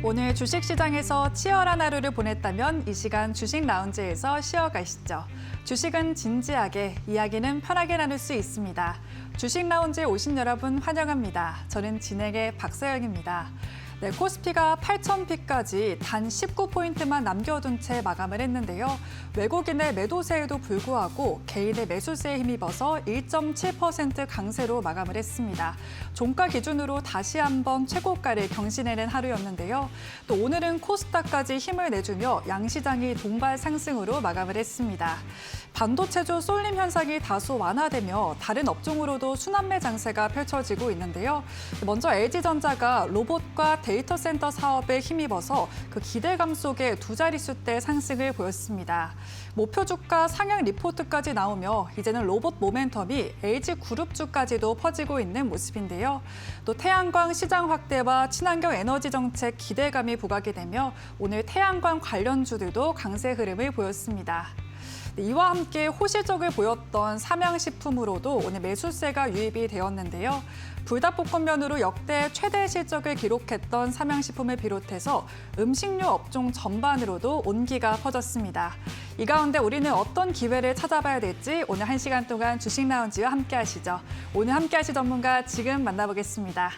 오늘 주식시장에서 치열한 하루를 보냈다면 이 시간 주식 라운지에서 쉬어가시죠. 주식은 진지하게, 이야기는 편하게 나눌 수 있습니다. 주식 라운지에 오신 여러분 환영합니다. 저는 진행의 박서영입니다. 네, 코스피가 8,000피까지 단 19포인트만 남겨둔 채 마감을 했는데요. 외국인의 매도세에도 불구하고 개인의 매수세에 힘입어서 1.7% 강세로 마감을 했습니다. 종가 기준으로 다시 한번 최고가를 경신해낸 하루였는데요. 또 오늘은 코스닥까지 힘을 내주며 양시장이 동반 상승으로 마감을 했습니다. 반도체주 쏠림 현상이 다소 완화되며 다른 업종으로도 순환매 장세가 펼쳐지고 있는데요. 먼저 LG전자가 로봇과 데이터 센터 사업에 힘입어서 그 기대감 속에 두 자릿수대 상승을 보였습니다. 목표 주가 상향 리포트까지 나오며 이제는 로봇 모멘텀이 LG그룹주까지도 퍼지고 있는 모습인데요. 또 태양광 시장 확대와 친환경 에너지 정책 기대감이 부각이 되며 오늘 태양광 관련주들도 강세 흐름을 보였습니다. 이와 함께 호실적을 보였던 삼양식품으로도 오늘 매수세가 유입이 되었는데요. 불닭볶음면으로 역대 최대 실적을 기록했던 삼양식품을 비롯해서 음식료 업종 전반으로도 온기가 퍼졌습니다. 이 가운데 우리는 어떤 기회를 찾아봐야 될지 오늘 1시간 동안 주식 라운지와 함께 하시죠. 오늘 함께 하실 전문가 지금 만나보겠습니다.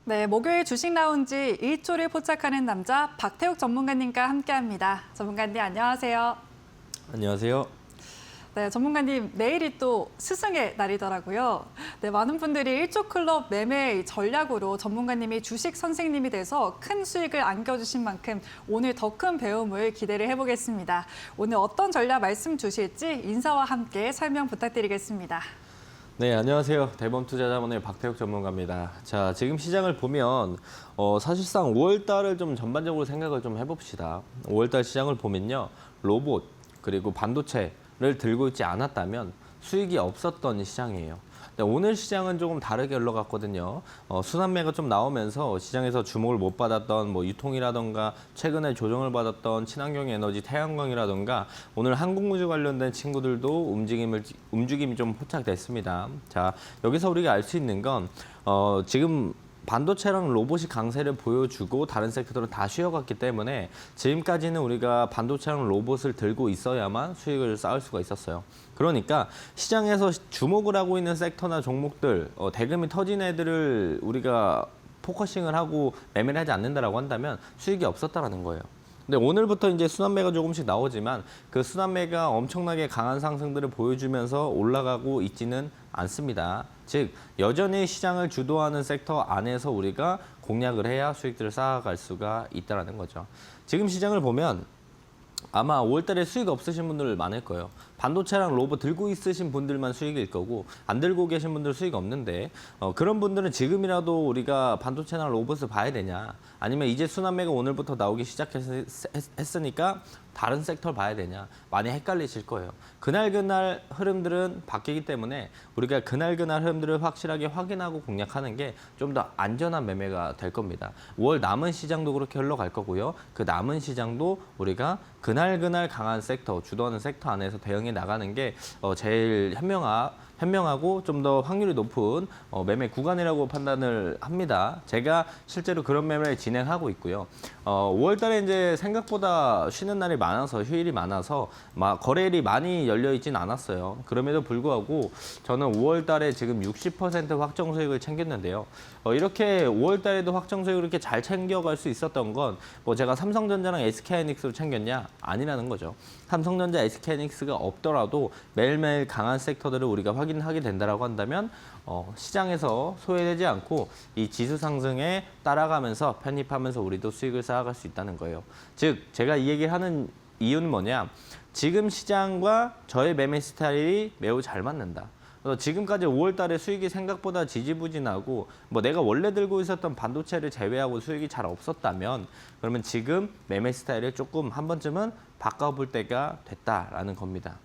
네, 목요일 주식 라운지 1조를 포착하는 남자 박태욱 전문가님과 함께합니다. 전문가님 안녕하세요. 안녕하세요. 네, 전문가님 내일이 또 스승의 날이더라고요. 네, 많은 분들이 1조 클럽 매매 전략으로 전문가님이 주식 선생님이 돼서 큰 수익을 안겨주신 만큼 오늘 더 큰 배움을 기대를 해보겠습니다. 오늘 어떤 전략 말씀 주실지 인사와 함께 설명 부탁드리겠습니다. 네, 안녕하세요. 대범투자자문의 박태욱 전문가입니다. 자, 지금 시장을 보면 사실상 5월 달을 좀 전반적으로 생각을 좀 해봅시다. 5월 달 시장을 보면요. 로봇 그리고 반도체를 들고 있지 않았다면 수익이 없었던 시장이에요. 오늘 시장은 조금 다르게 흘러갔거든요. 순환매가 좀 나오면서 시장에서 주목을 못 받았던 뭐 유통이라던가 최근에 조정을 받았던 친환경 에너지, 태양광이라던가 오늘 항공우주 관련된 친구들도 움직임이 좀 포착됐습니다. 자, 여기서 우리가 알 수 있는 건 지금 반도체랑 로봇이 강세를 보여주고 다른 섹터들은 다 쉬어갔기 때문에 지금까지는 우리가 반도체랑 로봇을 들고 있어야만 수익을 쌓을 수가 있었어요. 그러니까 시장에서 주목을 하고 있는 섹터나 종목들, 대금이 터진 애들을 우리가 포커싱을 하고 매매를 하지 않는다라고 한다면 수익이 없었다라는 거예요. 근데 오늘부터 이제 순환매가 조금씩 나오지만 그 순환매가 엄청나게 강한 상승들을 보여주면서 올라가고 있지는 않습니다. 즉 여전히 시장을 주도하는 섹터 안에서 우리가 공략을 해야 수익들을 쌓아갈 수가 있다는 거죠. 지금 시장을 보면 아마 5월 달에 수익 없으신 분들 많을 거예요. 반도체랑 로봇 들고 있으신 분들만 수익일 거고 안 들고 계신 분들 수익 없는데 그런 분들은 지금이라도 우리가 반도체나 로봇을 봐야 되냐 아니면 이제 순환매가 오늘부터 나오기 시작했으니까 다른 섹터를 봐야 되냐 많이 헷갈리실 거예요. 그날 흐름들은 바뀌기 때문에 우리가 그날 흐름들을 확실하게 확인하고 공략하는 게 좀 더 안전한 매매가 될 겁니다. 5월 남은 시장도 그렇게 흘러갈 거고요. 그 남은 시장도 우리가 그날 강한 섹터, 주도하는 섹터 안에서 대응해 나가는 게 제일 현명하고 좀 더 확률이 높은 매매 구간이라고 판단을 합니다. 제가 실제로 그런 매매를 진행하고 있고요. 5월 달에 이제 생각보다 쉬는 날이 많아서 휴일이 많아서 거래일이 많이 열려 있진 않았어요. 그럼에도 불구하고 저는 5월 달에 지금 60% 확정 수익을 챙겼는데요. 이렇게 5월 달에도 확정 수익을 이렇게 잘 챙겨갈 수 있었던 건 뭐 제가 삼성전자랑 SK하이닉스로 챙겼냐? 아니라는 거죠. 삼성전자, SK하이닉스가 없더라도 매일매일 강한 섹터들을 우리가 확인하게 된다라고 한다면 시장에서 소외되지 않고 이 지수 상승에 따라가면서 편입하면서 우리도 수익을 쌓아갈 수 있다는 거예요. 즉 제가 이 얘기를 하는 이유는 뭐냐? 지금 시장과 저의 매매 스타일이 매우 잘 맞는다. 그래서 지금까지 5월 달에 수익이 생각보다 지지부진하고 뭐 내가 원래 들고 있었던 반도체를 제외하고 수익이 잘 없었다면 그러면 지금 매매 스타일을 조금 한 번쯤은 바꿔볼 때가 됐다라는 겁니다.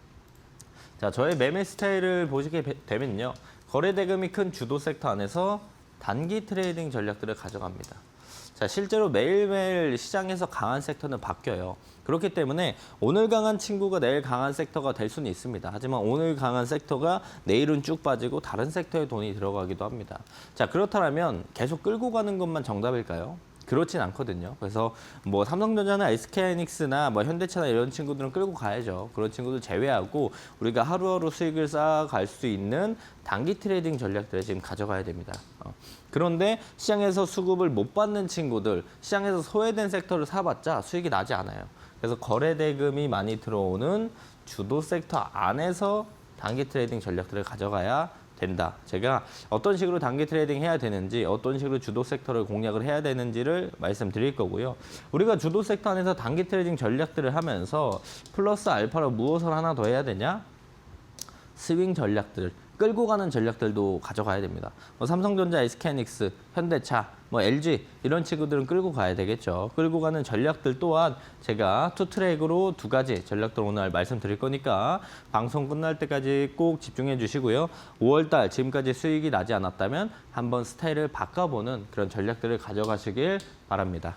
자, 저의 매매 스타일을 보시게 되면요. 거래 대금이 큰 주도 섹터 안에서 단기 트레이딩 전략들을 가져갑니다. 자, 실제로 매일매일 시장에서 강한 섹터는 바뀌어요. 그렇기 때문에 오늘 강한 친구가 내일 강한 섹터가 될 수는 있습니다. 하지만 오늘 강한 sek터가 내일은 쭉 빠지고 다른 섹터에 돈이 들어가기도 합니다. 자, 그렇다면 계속 끌고 가는 것만 정답일까요? 그렇진 않거든요. 그래서 뭐 삼성전자나 SK하이닉스나 뭐 현대차나 이런 친구들은 끌고 가야죠. 그런 친구들 제외하고 우리가 하루하루 수익을 쌓아갈 수 있는 단기 트레이딩 전략들을 지금 가져가야 됩니다. 그런데 시장에서 수급을 못 받는 친구들, 시장에서 소외된 섹터를 사봤자 수익이 나지 않아요. 그래서 거래 대금이 많이 들어오는 주도 섹터 안에서 단기 트레이딩 전략들을 가져가야 된다. 제가 어떤 식으로 단기 트레이딩 해야 되는지, 어떤 식으로 주도 섹터를 공략을 해야 되는지를 말씀드릴 거고요. 우리가 주도 섹터 안에서 단기 트레이딩 전략들을 하면서 플러스 알파로 무엇을 하나 더 해야 되냐? 스윙 전략들, 끌고 가는 전략들도 가져가야 됩니다. 뭐 삼성전자, SK하이닉스, 현대차, 뭐 LG 이런 친구들은 끌고 가야 되겠죠. 끌고 가는 전략들 또한 제가 투트랙으로 2가지 전략들 오늘 말씀드릴 거니까 방송 끝날 때까지 꼭 집중해 주시고요. 5월 달 지금까지 수익이 나지 않았다면 한번 스타일을 바꿔보는 그런 전략들을 가져가시길 바랍니다.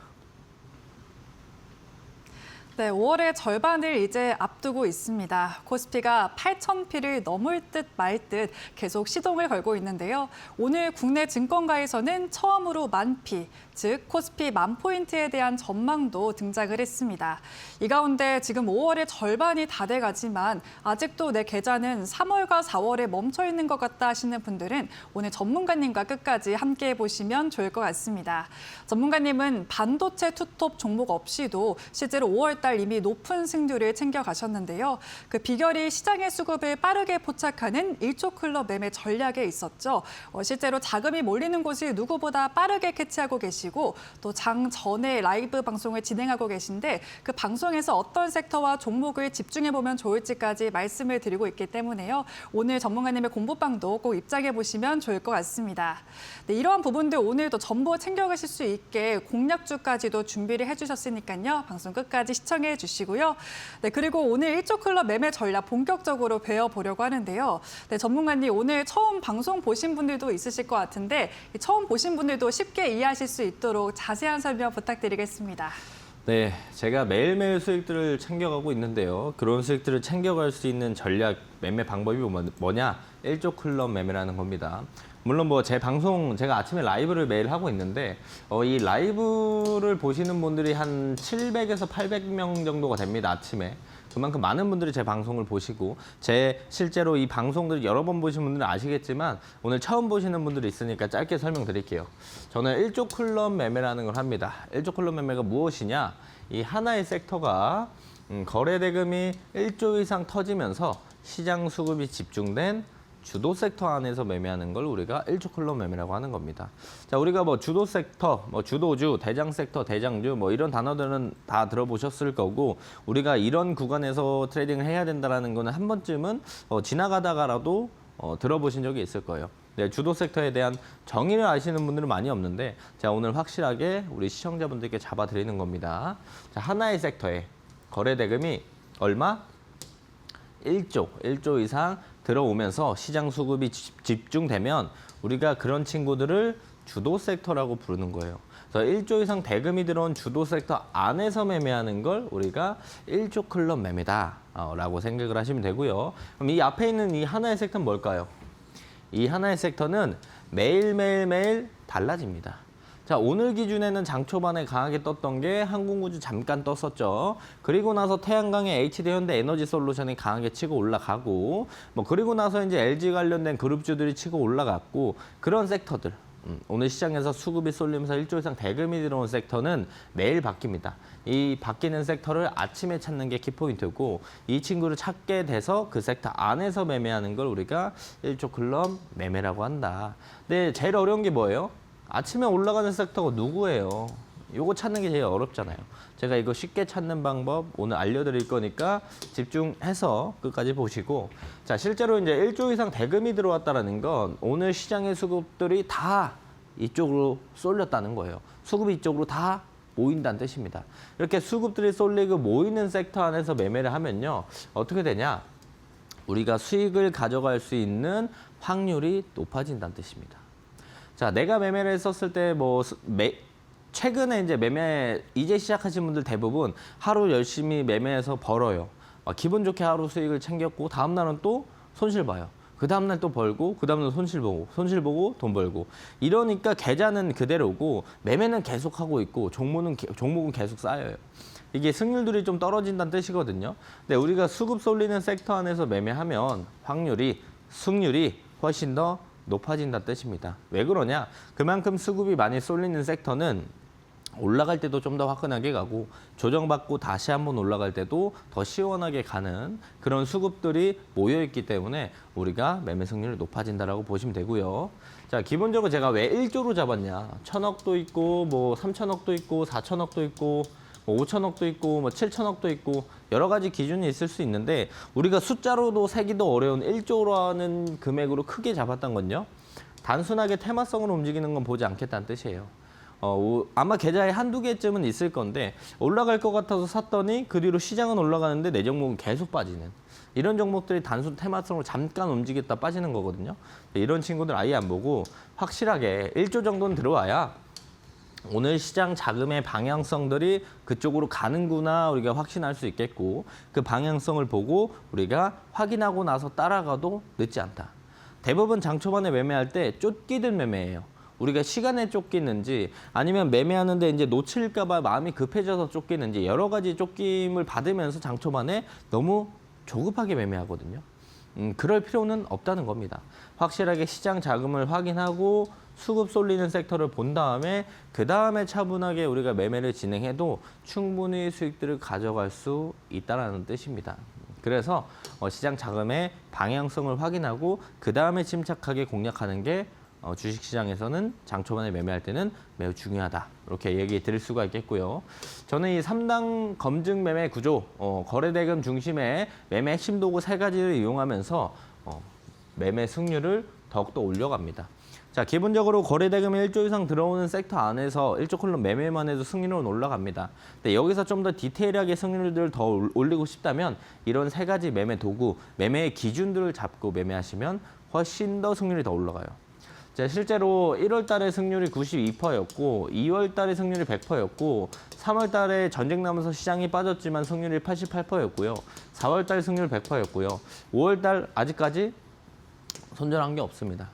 네, 5월의 절반을 이제 앞두고 있습니다. 코스피가 8,000피를 넘을 듯 말 듯 계속 시동을 걸고 있는데요. 오늘 국내 증권가에서는 처음으로 만피, 즉 코스피 10,000포인트에 대한 전망도 등장을 했습니다. 이 가운데 지금 5월의 절반이 다 돼가지만 아직도 내 계좌는 3월과 4월에 멈춰 있는 것 같다 하시는 분들은 오늘 전문가님과 끝까지 함께해 보시면 좋을 것 같습니다. 전문가님은 반도체 투톱 종목 없이도 실제로 5월 달 이미 높은 승률을 챙겨가셨는데요. 그 비결이 시장의 수급을 빠르게 포착하는 1조 클럽 매매 전략에 있었죠. 실제로 자금이 몰리는 곳을 누구보다 빠르게 캐치하고 계시고 또 장 전에 라이브 방송을 진행하고 계신데 그 방송에서 어떤 섹터와 종목을 집중해보면 좋을지까지 말씀을 드리고 있기 때문에요. 오늘 전문가님의 공부방도 꼭 입장해 보시면 좋을 것 같습니다. 네, 이러한 부분들 오늘도 전부 챙겨가실 수 있게 공략주까지도 준비를 해주셨으니까요. 방송 끝까지 시청해 주시고요. 네, 그리고 오늘 1조 클럽 매매 전략 본격적으로 배워보려고 하는데요. 네, 전문가님 오늘 처음 방송 보신 분들도 있으실 것 같은데 처음 보신 분들도 쉽게 이해하실 수 있도록 자세한 설명 부탁드리겠습니다. 네, 제가 매일매일 수익들을 챙겨가고 있는데요. 그런 수익들을 챙겨갈 수 있는 전략, 매매 방법이 뭐냐? 1조 클럽 매매라는 겁니다. 물론 뭐 제 방송, 제가 아침에 라이브를 매일 하고 있는데 이 라이브를 보시는 분들이 한 700에서 800명 정도가 됩니다, 아침에. 그만큼 많은 분들이 제 방송을 보시고 제 실제로 이 방송들을 여러 번 보신 분들은 아시겠지만 오늘 처음 보시는 분들이 있으니까 짧게 설명드릴게요. 저는 1조 클럽 매매라는 걸 합니다. 1조 클럽 매매가 무엇이냐? 이 하나의 섹터가 거래 대금이 1조 이상 터지면서 시장 수급이 집중된 주도 섹터 안에서 매매하는 걸 우리가 1조 클럽 매매라고 하는 겁니다. 자, 우리가 뭐 주도 섹터, 뭐 주도주, 대장 섹터, 대장주 뭐 이런 단어들은 다 들어보셨을 거고 우리가 이런 구간에서 트레이딩을 해야 된다는 거는 한 번쯤은 지나가다가라도 들어보신 적이 있을 거예요. 네, 주도 섹터에 대한 정의를 아시는 분들은 많이 없는데 자, 오늘 확실하게 우리 시청자분들께 잡아드리는 겁니다. 자, 하나의 섹터에 거래 대금이 얼마? 1조 이상 들어오면서 시장 수급이 집중되면 우리가 그런 친구들을 주도 섹터라고 부르는 거예요. 그래서 1조 이상 대금이 들어온 주도 섹터 안에서 매매하는 걸 우리가 1조 클럽 매매다라고 생각을 하시면 되고요. 그럼 이 앞에 있는 이 하나의 섹터는 뭘까요? 이 하나의 섹터는 매일매일 달라집니다. 자, 오늘 기준에는 장 초반에 강하게 떴던 게 한국우주 잠깐 떴었죠. 그리고 나서 태양광의 HD 현대 에너지 솔루션이 강하게 치고 올라가고 뭐 그리고 나서 이제 LG 관련된 그룹주들이 치고 올라갔고 그런 섹터들. 오늘 시장에서 수급이 쏠리면서 1조 이상 대금이 들어온 섹터는 매일 바뀝니다. 이 바뀌는 섹터를 아침에 찾는 게 키포인트고 이 친구를 찾게 돼서 그 섹터 안에서 매매하는 걸 우리가 1조 클럽 매매라고 한다. 근데 제일 어려운 게 뭐예요? 아침에 올라가는 섹터가 누구예요? 요거 찾는 게 제일 어렵잖아요. 제가 이거 쉽게 찾는 방법 오늘 알려드릴 거니까 집중해서 끝까지 보시고, 자, 실제로 이제 1조 이상 대금이 들어왔다라는 건 오늘 시장의 수급들이 다 이쪽으로 쏠렸다는 거예요. 수급이 이쪽으로 다 모인다는 뜻입니다. 이렇게 수급들이 쏠리고 모이는 섹터 안에서 매매를 하면요, 어떻게 되냐? 우리가 수익을 가져갈 수 있는 확률이 높아진다는 뜻입니다. 자, 내가 매매를 했었을 때 최근에 이제 매매 이제 시작하신 분들 대부분 하루 열심히 매매해서 벌어요. 기분 좋게 하루 수익을 챙겼고 다음 날은 또 손실 봐요. 그 다음 날 또 벌고 그 다음 날 손실 보고 돈 벌고, 이러니까 계좌는 그대로고 매매는 계속하고 있고 종목은 계속 쌓여요. 이게 승률들이 좀 떨어진다는 뜻이거든요. 근데 우리가 수급 쏠리는 섹터 안에서 매매하면 승률이 훨씬 더 높아진다는 뜻입니다. 왜 그러냐? 그만큼 수급이 많이 쏠리는 섹터는 올라갈 때도 좀 더 화끈하게 가고 조정받고 다시 한번 올라갈 때도 더 시원하게 가는 그런 수급들이 모여있기 때문에 우리가 매매 승률이 높아진다라고 보시면 되고요. 자, 기본적으로 제가 왜 1조로 잡았냐? 1,000억도 있고 3,000억도 있고 4,000억도 있고 5,000억도 있고 7,000억도 있고 여러 가지 기준이 있을 수 있는데, 우리가 숫자로도 세기도 어려운 1조라는 금액으로 크게 잡았던 건요, 단순하게 테마성으로 움직이는 건 보지 않겠다는 뜻이에요. 아마 계좌에 한두 개쯤은 있을 건데 올라갈 것 같아서 샀더니 그 뒤로 시장은 올라가는데 내 종목은 계속 빠지는 이런 종목들이 단순 테마성으로 잠깐 움직였다 빠지는 거거든요. 이런 친구들 아예 안 보고 확실하게 1조 정도는 들어와야 오늘 시장 자금의 방향성들이 그쪽으로 가는구나 우리가 확신할 수 있겠고, 그 방향성을 보고 우리가 확인하고 나서 따라가도 늦지 않다. 대부분 장 초반에 매매할 때 쫓기든 매매예요. 우리가 시간에 쫓기는지 아니면 매매하는데 이제 놓칠까 봐 마음이 급해져서 쫓기는지 여러 가지 쫓김을 받으면서 장 초반에 너무 조급하게 매매하거든요. 그럴 필요는 없다는 겁니다. 확실하게 시장 자금을 확인하고 수급 쏠리는 섹터를 본 다음에 그 다음에 차분하게 우리가 매매를 진행해도 충분히 수익들을 가져갈 수 있다는 뜻입니다. 그래서 시장 자금의 방향성을 확인하고 그 다음에 침착하게 공략하는 게 주식시장에서는 장 초반에 매매할 때는 매우 중요하다. 이렇게 얘기 드릴 수가 있겠고요. 저는 이 3단 검증 매매 구조, 거래대금 중심의 매매 핵심 도구 3가지를 이용하면서 매매 승률을 더욱더 올려갑니다. 자, 기본적으로 거래대금이 1조 이상 들어오는 섹터 안에서 1조 콜럼 매매만 해도 승률은 올라갑니다. 근데 여기서 좀 더 디테일하게 승률들을 더 올리고 싶다면 이런 3가지 매매 도구, 매매의 기준들을 잡고 매매하시면 훨씬 더 승률이 더 올라가요. 자, 실제로 1월 달에 승률이 92%였고 2월 달에 승률이 100%였고 3월 달에 전쟁 나면서 시장이 빠졌지만 승률이 88%였고요. 4월 달 승률 100%였고요. 5월 달 아직까지 손절한 게 없습니다.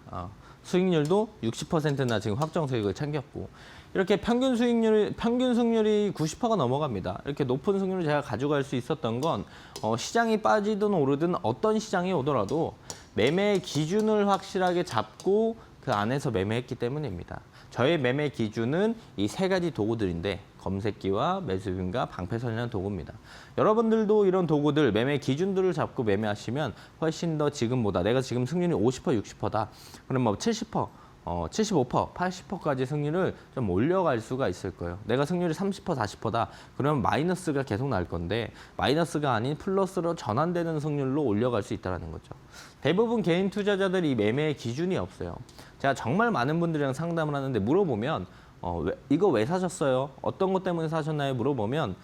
수익률도 60%나 지금 확정 수익을 챙겼고, 이렇게 평균 승률이 90%가 넘어갑니다. 이렇게 높은 승률을 제가 가져갈 수 있었던 건 시장이 빠지든 오르든 어떤 시장이 오더라도 매매의 기준을 확실하게 잡고 그 안에서 매매했기 때문입니다. 저의 매매 기준은 이 3가지 도구들인데 검색기와 매수빈과 방패선이라는 도구입니다. 여러분들도 이런 도구들, 매매 기준들을 잡고 매매하시면 훨씬 더 지금보다, 내가 지금 승률이 50%, 60%다. 그럼 70%, 75%, 80%까지 승률을 좀 올려갈 수가 있을 거예요. 내가 승률이 30%, 40%다. 그러면 마이너스가 계속 날 건데 마이너스가 아닌 플러스로 전환되는 승률로 올려갈 수 있다는 거죠. 대부분 개인 투자자들이 매매의 기준이 없어요. 제가 정말 많은 분들이랑 상담을 하는데 물어보면 이거 왜 사셨어요? 어떤 것 때문에 사셨나요? 물어보면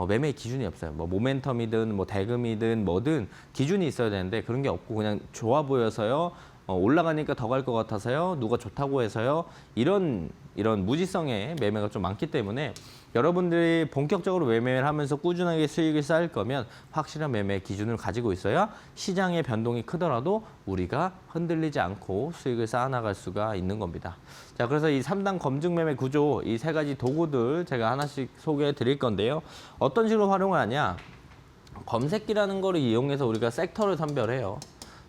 매매의 기준이 없어요. 모멘텀이든 대금이든 뭐든 기준이 있어야 되는데 그런 게 없고 그냥 좋아 보여서요. 올라가니까 더 갈 것 같아서요. 누가 좋다고 해서요. 이런 무지성의 매매가 좀 많기 때문에 여러분들이 본격적으로 매매를 하면서 꾸준하게 수익을 쌓을 거면 확실한 매매 기준을 가지고 있어야 시장의 변동이 크더라도 우리가 흔들리지 않고 수익을 쌓아나갈 수가 있는 겁니다. 자, 그래서 이 3단 검증 매매 구조, 이 3가지 도구들 제가 하나씩 소개해 드릴 건데요. 어떤 식으로 활용을 하냐? 검색기라는 거를 이용해서 우리가 섹터를 선별해요.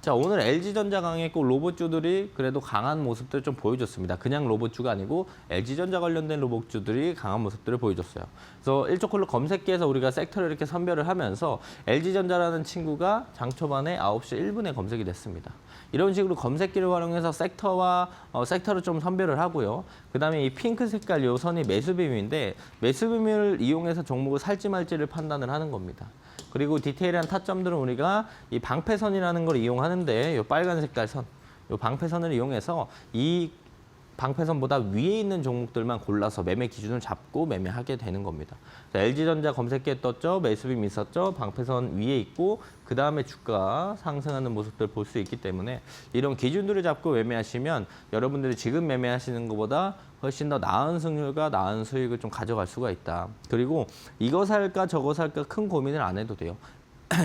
자, 오늘 LG전자 강했고 로봇주들이 그래도 강한 모습들을 좀 보여줬습니다. 그냥 로봇주가 아니고 LG전자 관련된 로봇주들이 강한 모습들을 보여줬어요. 그래서 일초콜로 검색기에서 우리가 섹터를 이렇게 선별을 하면서 LG전자라는 친구가 장 초반에 9시 1분에 검색이 됐습니다. 이런 식으로 검색기를 활용해서 섹터를 좀 선별을 하고요. 그다음에 이 핑크 색깔 요 선이 매수비밀인데 매수비밀을 이용해서 종목을 살지 말지를 판단을 하는 겁니다. 그리고 디테일한 타점들은 우리가 이 방패선이라는 걸 이용하는데 이 빨간 색깔 선, 이 방패선을 이용해서 이 방패선보다 위에 있는 종목들만 골라서 매매 기준을 잡고 매매하게 되는 겁니다. LG전자 검색기에 떴죠. 매수빔 있었죠. 방패선 위에 있고 그 다음에 주가 상승하는 모습들 볼 수 있기 때문에 이런 기준들을 잡고 매매하시면 여러분들이 지금 매매하시는 것보다 훨씬 더 나은 승률과 나은 수익을 좀 가져갈 수가 있다. 그리고 이거 살까 저거 살까 큰 고민을 안 해도 돼요.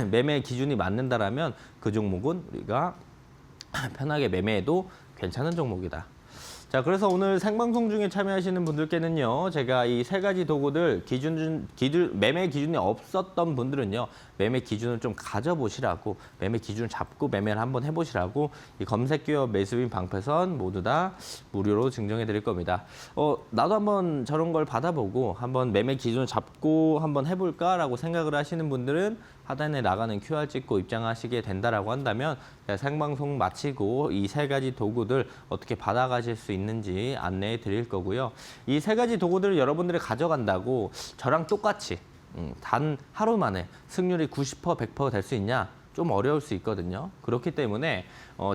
매매 기준이 맞는다라면 그 종목은 우리가 편하게 매매해도 괜찮은 종목이다. 자, 그래서 오늘 생방송 중에 참여하시는 분들께는요, 제가 이 세 가지 도구들 매매 기준이 없었던 분들은요, 매매 기준을 좀 가져보시라고, 매매 기준을 잡고 매매를 한번 해보시라고 이 검색기와 매수인 방패선 모두 다 무료로 증정해 드릴 겁니다. 나도 한번 저런 걸 받아보고 한번 매매 기준을 잡고 한번 해볼까라고 생각을 하시는 분들은 하단에 나가는 QR 찍고 입장하시게 된다라고 한다면 제가 생방송 마치고 이 세 가지 도구들 어떻게 받아가실 수 있는지 안내해 드릴 거고요. 이 세 가지 도구들을 여러분들이 가져간다고 저랑 똑같이 단 하루 만에 승률이 90%, 100% 될 수 있냐? 좀 어려울 수 있거든요. 그렇기 때문에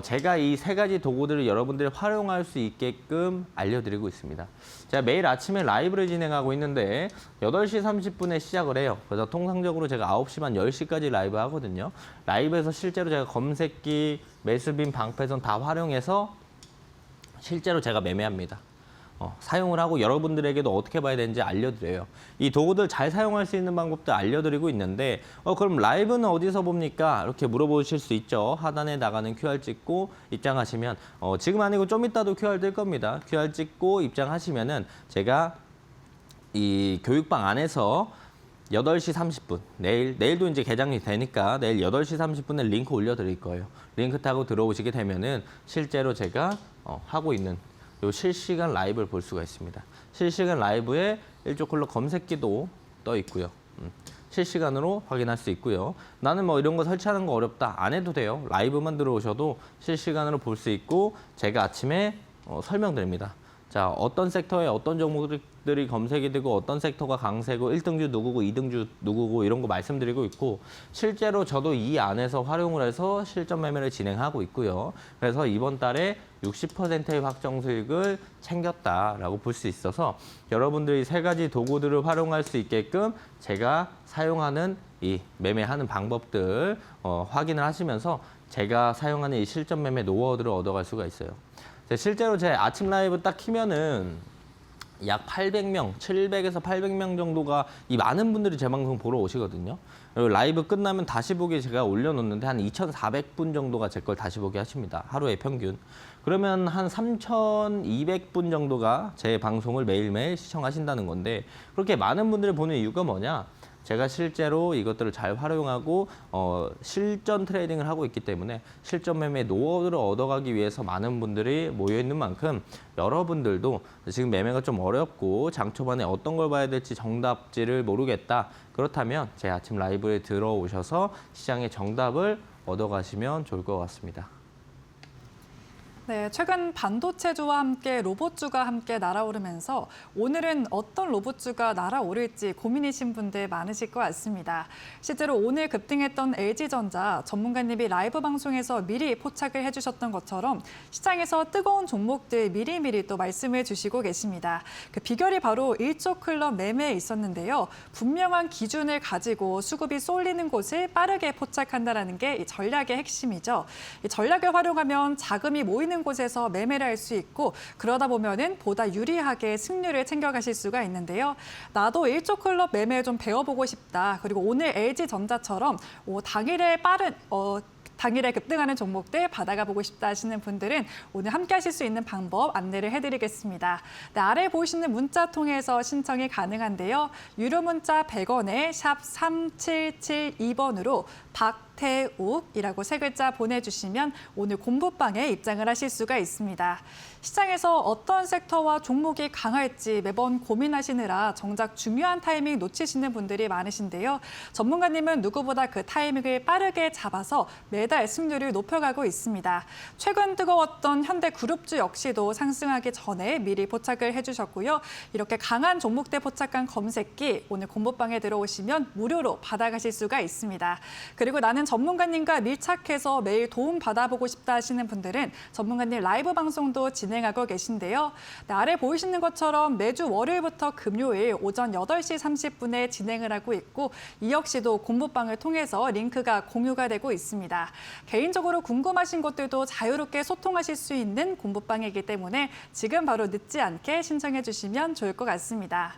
제가 이 세 가지 도구들을 여러분들이 활용할 수 있게끔 알려드리고 있습니다. 제가 매일 아침에 라이브를 진행하고 있는데 8시 30분에 시작을 해요. 그래서 통상적으로 제가 9시 반 10시까지 라이브 하거든요. 라이브에서 실제로 제가 검색기, 매수빔, 방패선 다 활용해서 실제로 제가 매매합니다. 사용을 하고 여러분들에게도 어떻게 봐야 되는지 알려드려요. 이 도구들 잘 사용할 수 있는 방법도 알려드리고 있는데 그럼 라이브는 어디서 봅니까? 이렇게 물어보실 수 있죠. 하단에 나가는 QR 찍고 입장하시면 지금 아니고 좀 이따도 QR 뜰 겁니다. QR 찍고 입장하시면은 제가 이 교육방 안에서 8시 30분, 내일도 이제 개장이 되니까 내일 8시 30분에 링크 올려드릴 거예요. 링크 타고 들어오시게 되면은 실제로 제가 하고 있는 요 실시간 라이브를 볼 수가 있습니다. 실시간 라이브에 일조클럽 검색기도 떠 있고요. 실시간으로 확인할 수 있고요. 나는 뭐 이런 거 설치하는 거 어렵다. 안 해도 돼요. 라이브만 들어오셔도 실시간으로 볼 수 있고 제가 아침에 설명드립니다. 자, 어떤 섹터에 어떤 종목들이 검색이 되고 어떤 섹터가 강세고 1등주 누구고 2등주 누구고 이런 거 말씀드리고 있고 실제로 저도 이 안에서 활용을 해서 실전 매매를 진행하고 있고요. 그래서 이번 달에 60%의 확정 수익을 챙겼다라고 볼 수 있어서 여러분들이 세 가지 도구들을 활용할 수 있게끔 제가 사용하는 이 매매하는 방법들 확인을 하시면서 제가 사용하는 이 실전 매매 노하우들을 얻어갈 수가 있어요. 실제로 제 아침 라이브 딱 키면은 약 800명, 700에서 800명 정도가 이 많은 분들이 제 방송 보러 오시거든요. 그리고 라이브 끝나면 다시 보기 제가 올려놓는데 한 2,400분 정도가 제 걸 다시 보기 하십니다. 하루에 평균. 그러면 한 3,200분 정도가 제 방송을 매일매일 시청하신다는 건데 그렇게 많은 분들이 보는 이유가 뭐냐? 제가 실제로 이것들을 잘 활용하고 실전 트레이딩을 하고 있기 때문에 실전 매매 노하우를 얻어가기 위해서 많은 분들이 모여 있는 만큼 여러분들도 지금 매매가 좀 어렵고 장 초반에 어떤 걸 봐야 될지 정답지를 모르겠다. 그렇다면 제 아침 라이브에 들어오셔서 시장의 정답을 얻어가시면 좋을 것 같습니다. 네, 최근 반도체주와 함께 로봇주가 함께 날아오르면서 오늘은 어떤 로봇주가 날아오를지 고민이신 분들 많으실 것 같습니다. 실제로 오늘 급등했던 LG전자 전문가님이 라이브 방송에서 미리 포착을 해주셨던 것처럼 시장에서 뜨거운 종목들 미리미리 또 말씀을 주시고 계십니다. 그 비결이 바로 1조 클럽 매매에 있었는데요. 분명한 기준을 가지고 수급이 쏠리는 곳을 빠르게 포착한다는 게 이 전략의 핵심이죠. 이 전략을 활용하면 자금이 모이는 곳에서 매매를 할 수 있고 그러다 보면은 보다 유리하게 승률을 챙겨가실 수가 있는데요. 나도 1조 클럽 매매 좀 배워보고 싶다. 그리고 오늘 LG전자처럼 당일에 급등하는 종목들 받아가 보고 싶다 하시는 분들은 오늘 함께 하실 수 있는 방법 안내를 해드리겠습니다. 네, 아래 보이시는 문자 통해서 신청이 가능한데요. 유료 문자 100원에 샵 3772번으로 박태욱이라고 세 글자 보내주시면 오늘 공부방에 입장을 하실 수가 있습니다. 시장에서 어떤 섹터와 종목이 강할지 매번 고민하시느라 정작 중요한 타이밍 놓치시는 분들이 많으신데요. 전문가님은 누구보다 그 타이밍을 빠르게 잡아서 매달 승률을 높여가고 있습니다. 최근 뜨거웠던 현대그룹주 역시도 상승하기 전에 미리 포착을 해주셨고요. 이렇게 강한 종목대 포착한 검색기 오늘 공부방에 들어오시면 무료로 받아가실 수가 있습니다. 그리고 나는 전문가님과 밀착해서 매일 도움 받아보고 싶다 하시는 분들은 전문가님 라이브 방송도 진행하고 계신데요. 네, 아래 보이시는 것처럼 매주 월요일부터 금요일 오전 8시 30분에 진행을 하고 있고 이 역시도 공부방을 통해서 링크가 공유가 되고 있습니다. 개인적으로 궁금하신 것들도 자유롭게 소통하실 수 있는 공부방이기 때문에 지금 바로 늦지 않게 신청해 주시면 좋을 것 같습니다.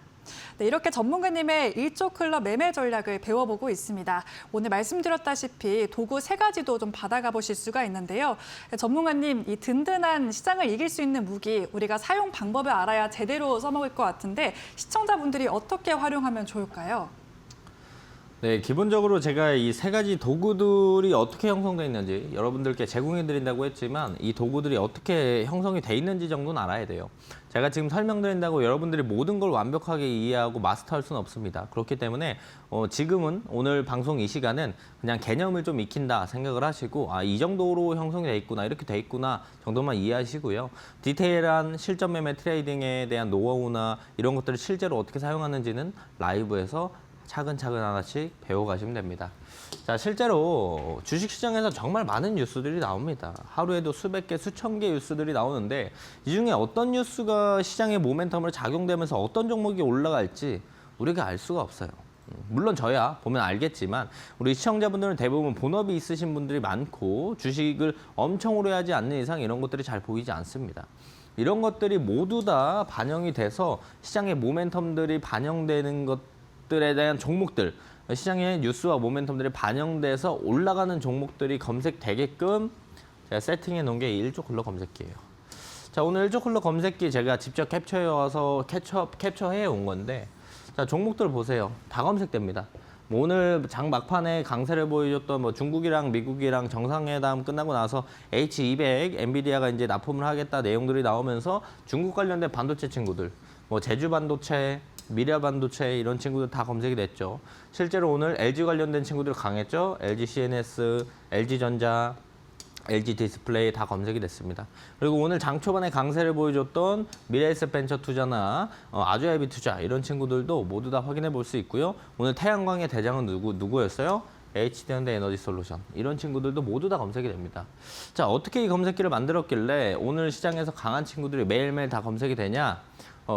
네, 이렇게 전문가님의 일조 클럽 매매 전략을 배워보고 있습니다. 오늘 말씀드렸다시피 도구 3가지도 좀 받아가 보실 수가 있는데요. 전문가님, 이 든든한 시장을 이길 수 있는 무기, 우리가 사용 방법을 알아야 제대로 써먹을 것 같은데 시청자분들이 어떻게 활용하면 좋을까요? 네, 기본적으로 제가 이 3가지 도구들이 어떻게 형성되어 있는지 여러분들께 제공해 드린다고 했지만 이 도구들이 어떻게 형성이 돼 있는지 정도는 알아야 돼요. 제가 지금 설명드린다고 여러분들이 모든 걸 완벽하게 이해하고 마스터할 수는 없습니다. 그렇기 때문에 지금은 오늘 방송 이 시간은 그냥 개념을 좀 익힌다 생각을 하시고 이 정도로 형성이 돼 있구나, 이렇게 돼 있구나 정도만 이해하시고요. 디테일한 실전 매매 트레이딩에 대한 노하우나 이런 것들을 실제로 어떻게 사용하는지는 라이브에서 차근차근 하나씩 배워가시면 됩니다. 자, 실제로 주식시장에서 정말 많은 뉴스들이 나옵니다. 하루에도 수백 개, 수천 개 뉴스들이 나오는데 이 중에 어떤 뉴스가 시장의 모멘텀을 작용되면서 어떤 종목이 올라갈지 우리가 알 수가 없어요. 물론 저야 보면 알겠지만 우리 시청자분들은 대부분 본업이 있으신 분들이 많고 주식을 엄청 오래 하지 않는 이상 이런 것들이 잘 보이지 않습니다. 이런 것들이 모두 다 반영이 돼서 시장의 모멘텀들이 반영되는 것들에 대한 종목들, 시장의 뉴스와 모멘텀들이 반영돼서 올라가는 종목들이 검색되게끔 제가 세팅해 놓은 게 일조 클럽 검색기예요. 자, 오늘 일조 클럽 검색기 제가 직접 캡처해 와서 캡처해 온 건데, 자, 종목들 보세요. 다 검색됩니다. 뭐 오늘 장 막판에 강세를 보여줬던 뭐 중국이랑 미국이랑 정상회담 끝나고 나서 H200, 엔비디아가 이제 납품을 하겠다 내용들이 나오면서 중국 관련된 반도체 친구들, 뭐 제주 반도체, 미래 반도체 이런 친구들 다 검색이 됐죠. 실제로 오늘 LG 관련된 친구들 강했죠. LG CNS, LG전자, LG 디스플레이 다 검색이 됐습니다. 그리고 오늘 장 초반에 강세를 보여줬던 미래에셋벤처 투자나 아주아이비 투자 이런 친구들도 모두 다 확인해 볼 수 있고요. 오늘 태양광의 대장은 누구였어요? HD현대 에너지솔루션 이런 친구들도 모두 다 검색이 됩니다. 자, 어떻게 이 검색기를 만들었길래 오늘 시장에서 강한 친구들이 매일매일 다 검색이 되냐?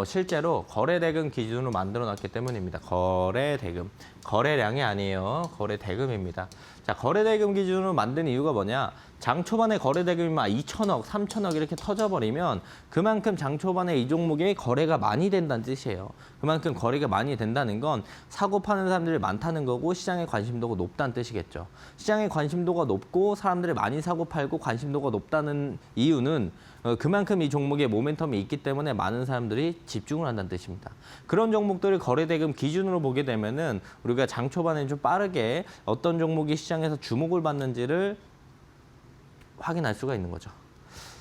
실제로 거래대금 기준으로 만들어놨기 때문입니다. 거래대금, 거래량이 아니에요. 거래대금입니다. 자, 거래대금 기준으로 만든 이유가 뭐냐? 장 초반에 거래대금이 막 2천억, 3천억 이렇게 터져버리면 그만큼 장 초반에 이 종목에 거래가 많이 된다는 뜻이에요. 그만큼 거래가 많이 된다는 건 사고 파는 사람들이 많다는 거고 시장의 관심도가 높다는 뜻이겠죠. 시장의 관심도가 높고 사람들이 많이 사고 팔고 관심도가 높다는 이유는 그만큼 이 종목에 모멘텀이 있기 때문에 많은 사람들이 집중을 한다는 뜻입니다. 그런 종목들을 거래대금 기준으로 보게 되면은 우리가 장 초반에 좀 빠르게 어떤 종목이 시장에서 주목을 받는지를 확인할 수가 있는 거죠.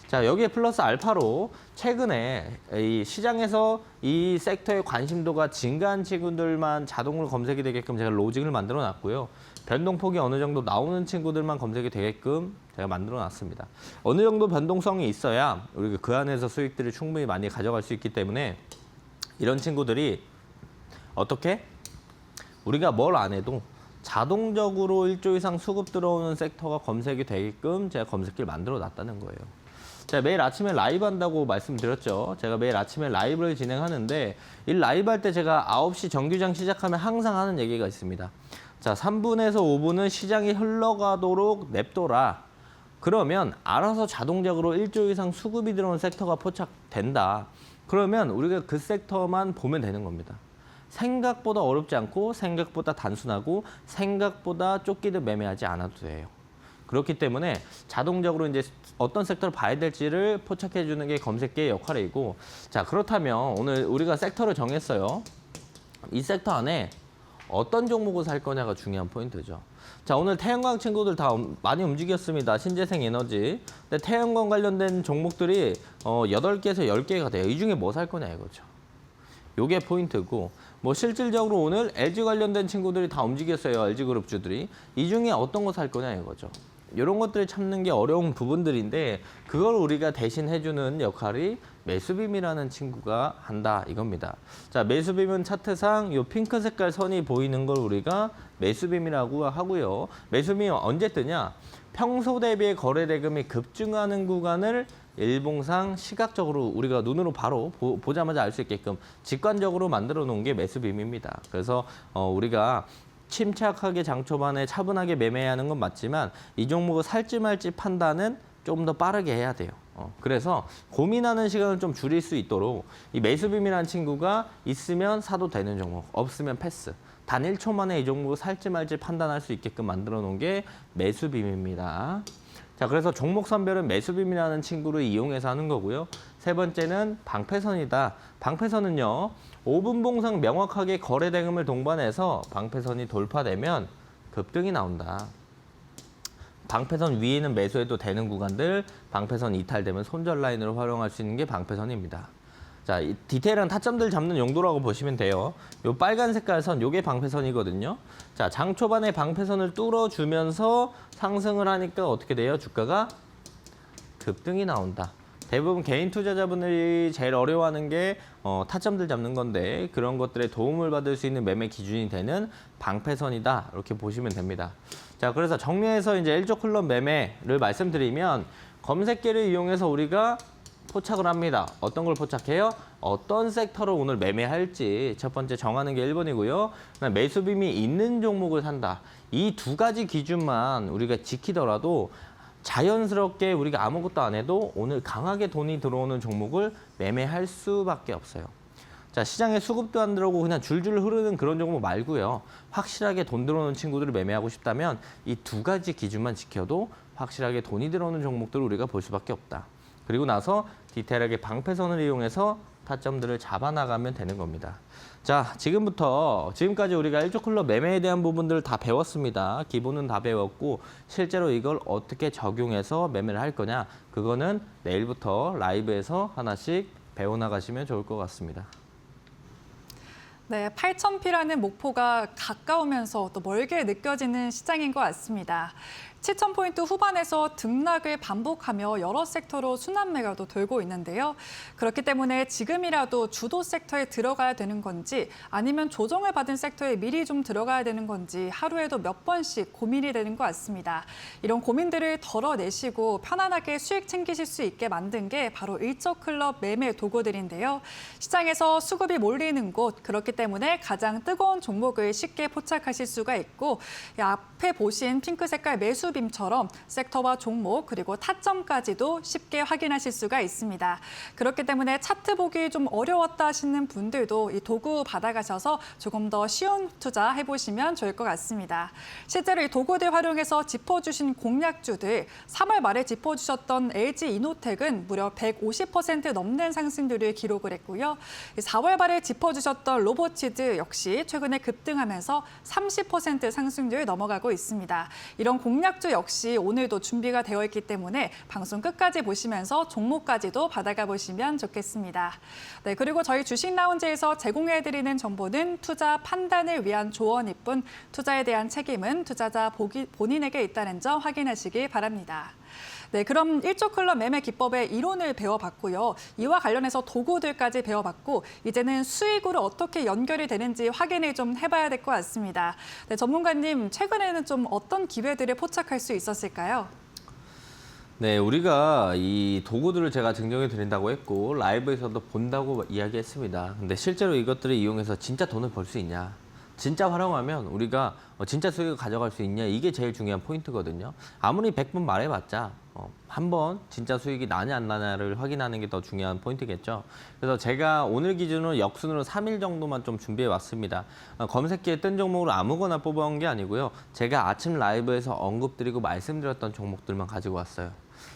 자, 여기에 플러스 알파로 최근에 이 시장에서 이 섹터의 관심도가 증가한 친구들만 자동으로 검색이 되게끔 제가 로직을 만들어 놨고요. 변동폭이 어느 정도 나오는 친구들만 검색이 되게끔 제가 만들어 놨습니다. 어느 정도 변동성이 있어야 우리가 그 안에서 수익들을 충분히 많이 가져갈 수 있기 때문에 이런 친구들이 어떻게? 우리가 뭘 안 해도 자동적으로 1조 이상 수급 들어오는 섹터가 검색이 되게끔 제가 검색기를 만들어 놨다는 거예요. 제가 매일 아침에 라이브 한다고 말씀드렸죠. 제가 매일 아침에 라이브를 진행하는데 이 라이브 할 때 제가 9시 정규장 시작하면 항상 하는 얘기가 있습니다. 자, 3분에서 5분은 시장이 흘러가도록 냅둬라. 그러면 알아서 자동적으로 1조 이상 수급이 들어오는 섹터가 포착된다. 그러면 우리가 그 섹터만 보면 되는 겁니다. 생각보다 어렵지 않고 생각보다 단순하고 생각보다 쫓기듯 매매하지 않아도 돼요. 그렇기 때문에 자동적으로 이제 어떤 섹터를 봐야 될지를 포착해 주는 게 검색기의 역할이고, 자, 그렇다면 오늘 우리가 섹터를 정했어요. 이 섹터 안에 어떤 종목을 살 거냐가 중요한 포인트죠. 자, 오늘 태양광 친구들 다 많이 움직였습니다. 신재생 에너지. 근데 태양광 관련된 종목들이 8개에서 10개가 돼요. 이 중에 뭐 살 거냐 이거죠. 요게 포인트고, 뭐 실질적으로 오늘 LG 관련된 친구들이 다 움직였어요. LG그룹주들이. 이 중에 어떤 거 살 거냐 이거죠. 이런 것들을 참는 게 어려운 부분들인데 그걸 우리가 대신 해주는 역할이 매수빔이라는 친구가 한다 이겁니다. 자, 매수빔은 차트상 이 핑크 색깔 선이 보이는 걸 우리가 매수빔이라고 하고요. 매수빔이 언제 뜨냐? 평소 대비의 거래 대금이 급증하는 구간을 일봉상 시각적으로 우리가 눈으로 바로 보자마자 알 수 있게끔 직관적으로 만들어 놓은 게 매수빔입니다. 그래서 우리가 침착하게 장 초반에 차분하게 매매하는 건 맞지만 이 종목을 살지 말지 판단은 좀 더 빠르게 해야 돼요. 그래서 고민하는 시간을 좀 줄일 수 있도록 이 매수빔이라는 친구가 있으면 사도 되는 종목, 없으면 패스. 단 1초 만에 이 종목을 살지 말지 판단할 수 있게끔 만들어 놓은 게 매수빔입니다. 자, 그래서 종목 선별은 매수빔이라는 친구를 이용해서 하는 거고요. 세 번째는 방패선이다. 방패선은요, 5분 봉상 명확하게 거래 대금을 동반해서 방패선이 돌파되면 급등이 나온다. 방패선 위에는 매수해도 되는 구간들, 방패선 이탈되면 손절 라인으로 활용할 수 있는 게 방패선입니다. 자, 이 디테일한 타점들 잡는 용도라고 보시면 돼요. 요 빨간 색깔 선, 요게 방패선이거든요. 자, 장 초반에 방패선을 뚫어주면서 상승을 하니까 어떻게 돼요? 주가가 급등이 나온다. 대부분 개인 투자자분들이 제일 어려워하는 게 타점들 잡는 건데 그런 것들에 도움을 받을 수 있는 매매 기준이 되는 방패선이다. 이렇게 보시면 됩니다. 자, 그래서 정리해서 이제 일조클럽 매매를 말씀드리면 검색기를 이용해서 우리가 포착을 합니다. 어떤 걸 포착해요? 어떤 섹터로 오늘 매매할지 첫 번째 정하는 게 1번이고요. 매수빔이 있는 종목을 산다. 이 두 가지 기준만 우리가 지키더라도 자연스럽게 우리가 아무것도 안 해도 오늘 강하게 돈이 들어오는 종목을 매매할 수밖에 없어요. 자, 시장에 수급도 안 들어오고 그냥 줄줄 흐르는 그런 종목 말고요. 확실하게 돈 들어오는 친구들을 매매하고 싶다면 이 두 가지 기준만 지켜도 확실하게 돈이 들어오는 종목들을 우리가 볼 수밖에 없다. 그리고 나서 디테일하게 방패선을 이용해서 타점들을 잡아나가면 되는 겁니다. 자, 지금까지 우리가 일조클럽 매매에 대한 부분들을 다 배웠습니다. 기본은 다 배웠고 실제로 이걸 어떻게 적용해서 매매를 할 거냐, 그거는 내일부터 라이브에서 하나씩 배워나가시면 좋을 것 같습니다. 네, 8,000피라는 목표가 가까우면서 또 멀게 느껴지는 시장인 것 같습니다. 7,000포인트 후반에서 등락을 반복하며 여러 섹터로 순환매가도 돌고 있는데요. 그렇기 때문에 지금이라도 주도 섹터에 들어가야 되는 건지 아니면 조정을 받은 섹터에 미리 좀 들어가야 되는 건지 하루에도 몇 번씩 고민이 되는 것 같습니다. 이런 고민들을 덜어내시고 편안하게 수익 챙기실 수 있게 만든 게 바로 일조클럽 매매 도구들인데요. 시장에서 수급이 몰리는 곳, 그렇기 때문에 가장 뜨거운 종목을 쉽게 포착하실 수가 있고 앞에 보신 핑크 색깔 매수빔처럼 섹터와 종목 그리고 타점까지도 쉽게 확인하실 수가 있습니다. 그렇기 때문에 차트 보기 좀 어려웠다 하시는 분들도 이 도구 받아가셔서 조금 더 쉬운 투자 해보시면 좋을 것 같습니다. 실제로 이 도구들 활용해서 짚어주신 공략주들 3월 말에 짚어주셨던 LG이노텍은 무려 150% 넘는 상승률을 기록을 했고요. 4월 말에 짚어주셨던 로보티드 역시 최근에 급등하면서 30% 상승률 넘어가고 있습니다. 이런 공략주 역시 오늘도 준비가 되어 있기 때문에 방송 끝까지 보시면서 종목까지도 받아가 보시면 좋겠습니다. 네, 그리고 저희 주식 라운지에서 제공해드리는 정보는 투자 판단을 위한 조언일 뿐 투자에 대한 책임은 투자자 본인에게 있다는 점 확인하시기 바랍니다. 네, 그럼 일조클럽 매매 기법의 이론을 배워봤고요. 이와 관련해서 도구들까지 배워봤고 이제는 수익으로 어떻게 연결이 되는지 확인을 좀 해봐야 될 것 같습니다. 네, 전문가님, 최근에는 좀 어떤 기회들을 포착할 수 있었을까요? 네, 우리가 이 도구들을 제가 증정해 드린다고 했고 라이브에서도 본다고 이야기했습니다. 근데 실제로 이것들을 이용해서 진짜 돈을 벌 수 있냐? 진짜 활용하면 우리가 진짜 수익을 가져갈 수 있냐, 이게 제일 중요한 포인트거든요. 아무리 100번 말해봤자 한 번 진짜 수익이 나냐 안 나냐를 확인하는 게 더 중요한 포인트겠죠. 그래서 제가 오늘 기준으로 역순으로 3일 정도만 좀 준비해 왔습니다. 검색기에 뜬 종목으로 아무거나 뽑아온 게 아니고요. 제가 아침 라이브에서 언급드리고 말씀드렸던 종목들만 가지고 왔어요.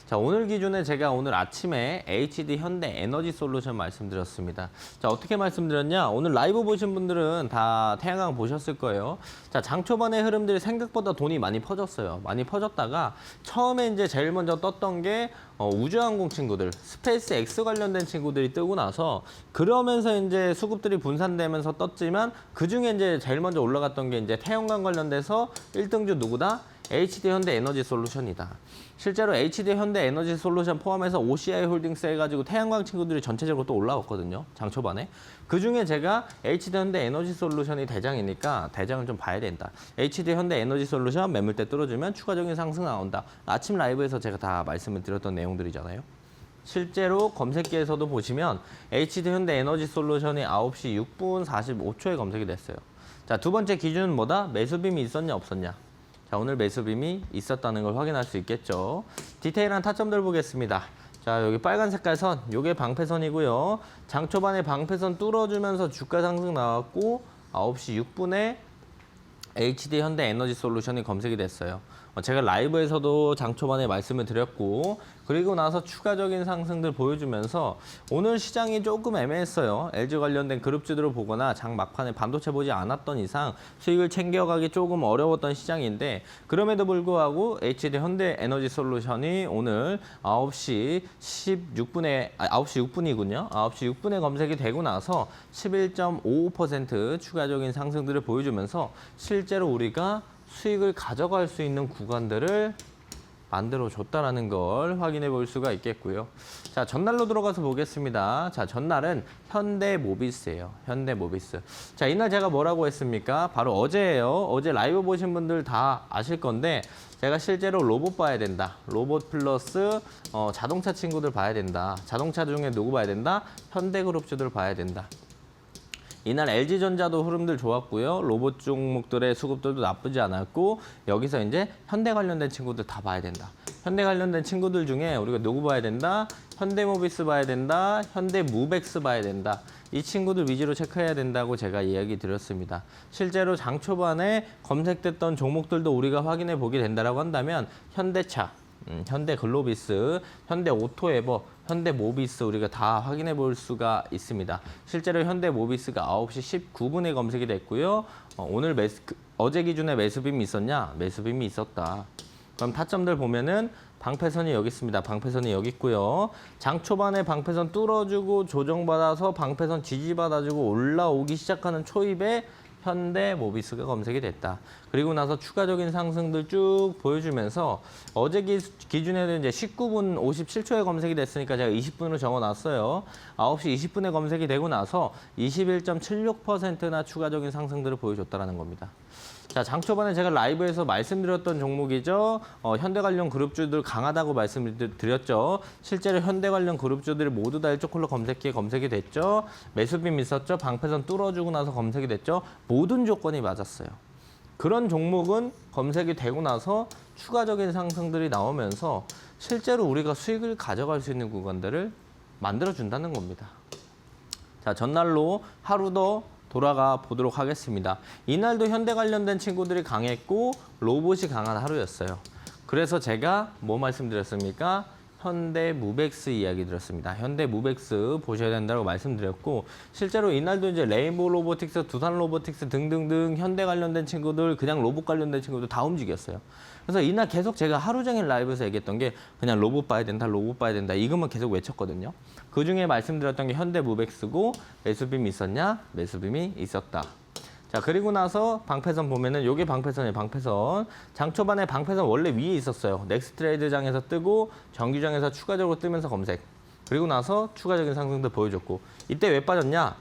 자, 오늘 기준에 제가 오늘 아침에 HD 현대 에너지 솔루션 말씀드렸습니다. 자, 어떻게 말씀드렸냐? 오늘 라이브 보신 분들은 다 태양광 보셨을 거예요. 자, 장 초반의 흐름들이 생각보다 돈이 많이 퍼졌어요. 많이 퍼졌다가 처음에 이제 제일 먼저 떴던 게 우주항공 친구들, 스페이스 X 관련된 친구들이 뜨고 나서 그러면서 이제 수급들이 분산되면서 떴지만 그 중에 이제 제일 먼저 올라갔던 게 이제 태양광 관련돼서 1등주 누구다? HD 현대 에너지 솔루션이다. 실제로 HD 현대 에너지 솔루션 포함해서 OCI 홀딩스 해가지고 태양광 친구들이 전체적으로 또 올라왔거든요. 장 초반에. 그 중에 제가 HD 현대 에너지 솔루션이 대장이니까 대장을 좀 봐야 된다. HD 현대 에너지 솔루션 매물대 뚫어주면 추가적인 상승 나온다. 아침 라이브에서 제가 다 말씀을 드렸던 내용들이잖아요. 실제로 검색기에서도 보시면 HD 현대 에너지 솔루션이 9시 6분 45초에 검색이 됐어요. 자, 두 번째 기준은 뭐다? 매수빔이 있었냐 없었냐? 자, 오늘 매수빔이 있었다는 걸 확인할 수 있겠죠. 디테일한 타점들 보겠습니다. 자, 여기 빨간 색깔 선, 요게 방패선이고요. 장 초반에 방패선 뚫어주면서 주가 상승 나왔고 9시 6분에 HD 현대 에너지 솔루션이 검색이 됐어요. 제가 라이브에서도 장 초반에 말씀을 드렸고 그리고 나서 추가적인 상승들 보여주면서 오늘 시장이 조금 애매했어요. LG 관련된 그룹주들을 보거나 장 막판에 반도체 보지 않았던 이상 수익을 챙겨가기 조금 어려웠던 시장인데 그럼에도 불구하고 HD 현대 에너지 솔루션이 오늘 9시 6분이군요. 9시 6분에 검색이 되고 나서 11.55% 추가적인 상승들을 보여주면서 실제로 우리가 수익을 가져갈 수 있는 구간들을 만들어줬다라는 걸 확인해 볼 수가 있겠고요. 자, 전날로 들어가서 보겠습니다. 자, 전날은 현대모비스예요. 현대모비스. 자, 이날 제가 뭐라고 했습니까? 바로 어제예요. 어제 라이브 보신 분들 다 아실 건데 제가 실제로 로봇 봐야 된다. 로봇 플러스 자동차 친구들 봐야 된다. 자동차 중에 누구 봐야 된다? 현대그룹주들 봐야 된다. 이날 LG전자도 흐름들 좋았고요. 로봇 종목들의 수급들도 나쁘지 않았고 여기서 이제 현대 관련된 친구들 다 봐야 된다. 현대 관련된 친구들 중에 우리가 누구 봐야 된다? 현대모비스 봐야 된다. 현대무벡스 봐야 된다. 이 친구들 위주로 체크해야 된다고 제가 이야기 드렸습니다. 실제로 장 초반에 검색됐던 종목들도 우리가 확인해 보게 된다라고 한다면 현대차, 현대글로비스, 현대오토에버, 현대모비스 우리가 다 확인해 볼 수가 있습니다. 실제로 현대모비스가 9시 19분에 검색이 됐고요. 오늘 어제 기준에 매수빔이 있었냐? 매수빔이 있었다. 그럼 타점들 보면은 방패선이 여기 있습니다. 방패선이 여기 있고요. 장 초반에 방패선 뚫어주고 조정받아서 방패선 지지받아주고 올라오기 시작하는 초입에 현대모비스가 검색이 됐다. 그리고 나서 추가적인 상승들 쭉 보여주면서 어제 기준에는 이제 19분 57초에 검색이 됐으니까 제가 20분으로 적어놨어요. 9시 20분에 검색이 되고 나서 21.76%나 추가적인 상승들을 보여줬다는 겁니다. 자, 장 초반에 제가 라이브에서 말씀드렸던 종목이죠. 현대 관련 그룹주들 강하다고 말씀드렸죠. 실제로 현대 관련 그룹주들이 모두 다 일조콜로 검색기에 검색이 됐죠. 매수빔 있었죠. 방패선 뚫어주고 나서 검색이 됐죠. 모든 조건이 맞았어요. 그런 종목은 검색이 되고 나서 추가적인 상승들이 나오면서 실제로 우리가 수익을 가져갈 수 있는 구간들을 만들어준다는 겁니다. 자, 전날로 하루 더 돌아가 보도록 하겠습니다. 이날도 현대 관련된 친구들이 강했고 로봇이 강한 하루였어요. 그래서 제가 뭐 말씀드렸습니까? 현대무벡스 이야기 드렸습니다. 현대무벡스 보셔야 된다고 말씀드렸고 실제로 이날도 이제 레인보우 로보틱스, 두산 로보틱스 등등등 현대 관련된 친구들, 그냥 로봇 관련된 친구들 다 움직였어요. 그래서 이날 계속 제가 하루 종일 라이브에서 얘기했던 게 그냥 로봇 봐야 된다, 로봇 봐야 된다 이것만 계속 외쳤거든요. 그중에 말씀드렸던 게 현대무벡스고 매수빔이 있었냐? 매수빔이 있었다. 자, 그리고 나서 방패선 보면은 요게 방패선이에요. 방패선. 장 초반에 방패선 원래 위에 있었어요. 넥스트레이드장에서 뜨고 정규장에서 추가적으로 뜨면서 검색. 그리고 나서 추가적인 상승도 보여줬고 이때 왜 빠졌냐?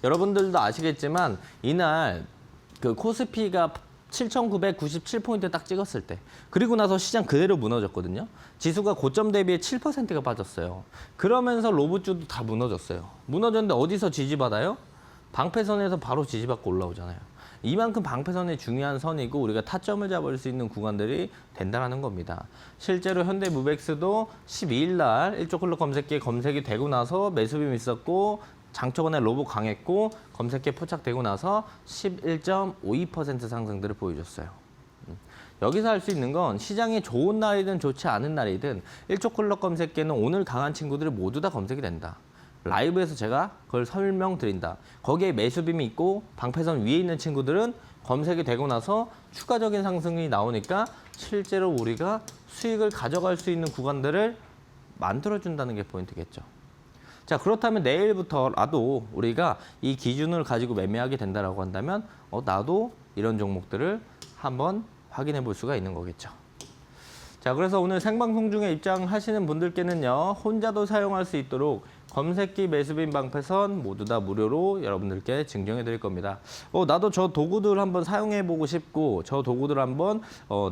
여러분들도 아시겠지만 이날 그 코스피가 7,997포인트 딱 찍었을 때 그리고 나서 시장 그대로 무너졌거든요. 지수가 고점 대비해 7%가 빠졌어요. 그러면서 로봇주도 다 무너졌어요. 무너졌는데 어디서 지지받아요? 방패선에서 바로 지지받고 올라오잖아요. 이만큼 방패선이 중요한 선이고 우리가 타점을 잡을 수 있는 구간들이 된다는 겁니다. 실제로 현대무벡스도 12일 날 일조클럽 검색기에 검색이 되고 나서 매수빔이 있었고 장초반에 로봇 강했고 검색기에 포착되고 나서 11.52% 상승들을 보여줬어요. 여기서 할 수 있는 건 시장이 좋은 날이든 좋지 않은 날이든 1초 클럭 검색기에는 오늘 강한 친구들이 모두 다 검색이 된다. 라이브에서 제가 그걸 설명드린다. 거기에 매수빔이 있고 방패선 위에 있는 친구들은 검색이 되고 나서 추가적인 상승이 나오니까 실제로 우리가 수익을 가져갈 수 있는 구간들을 만들어준다는 게 포인트겠죠. 자, 그렇다면 내일부터라도 우리가 이 기준을 가지고 매매하게 된다라고 한다면 나도 이런 종목들을 한번 확인해 볼 수가 있는 거겠죠. 자, 그래서 오늘 생방송 중에 입장하시는 분들께는요, 혼자도 사용할 수 있도록 검색기 매수빔 방패선 모두 다 무료로 여러분들께 증정해 드릴 겁니다. 나도 저 도구들 한번 사용해 보고 싶고 저 도구들 한번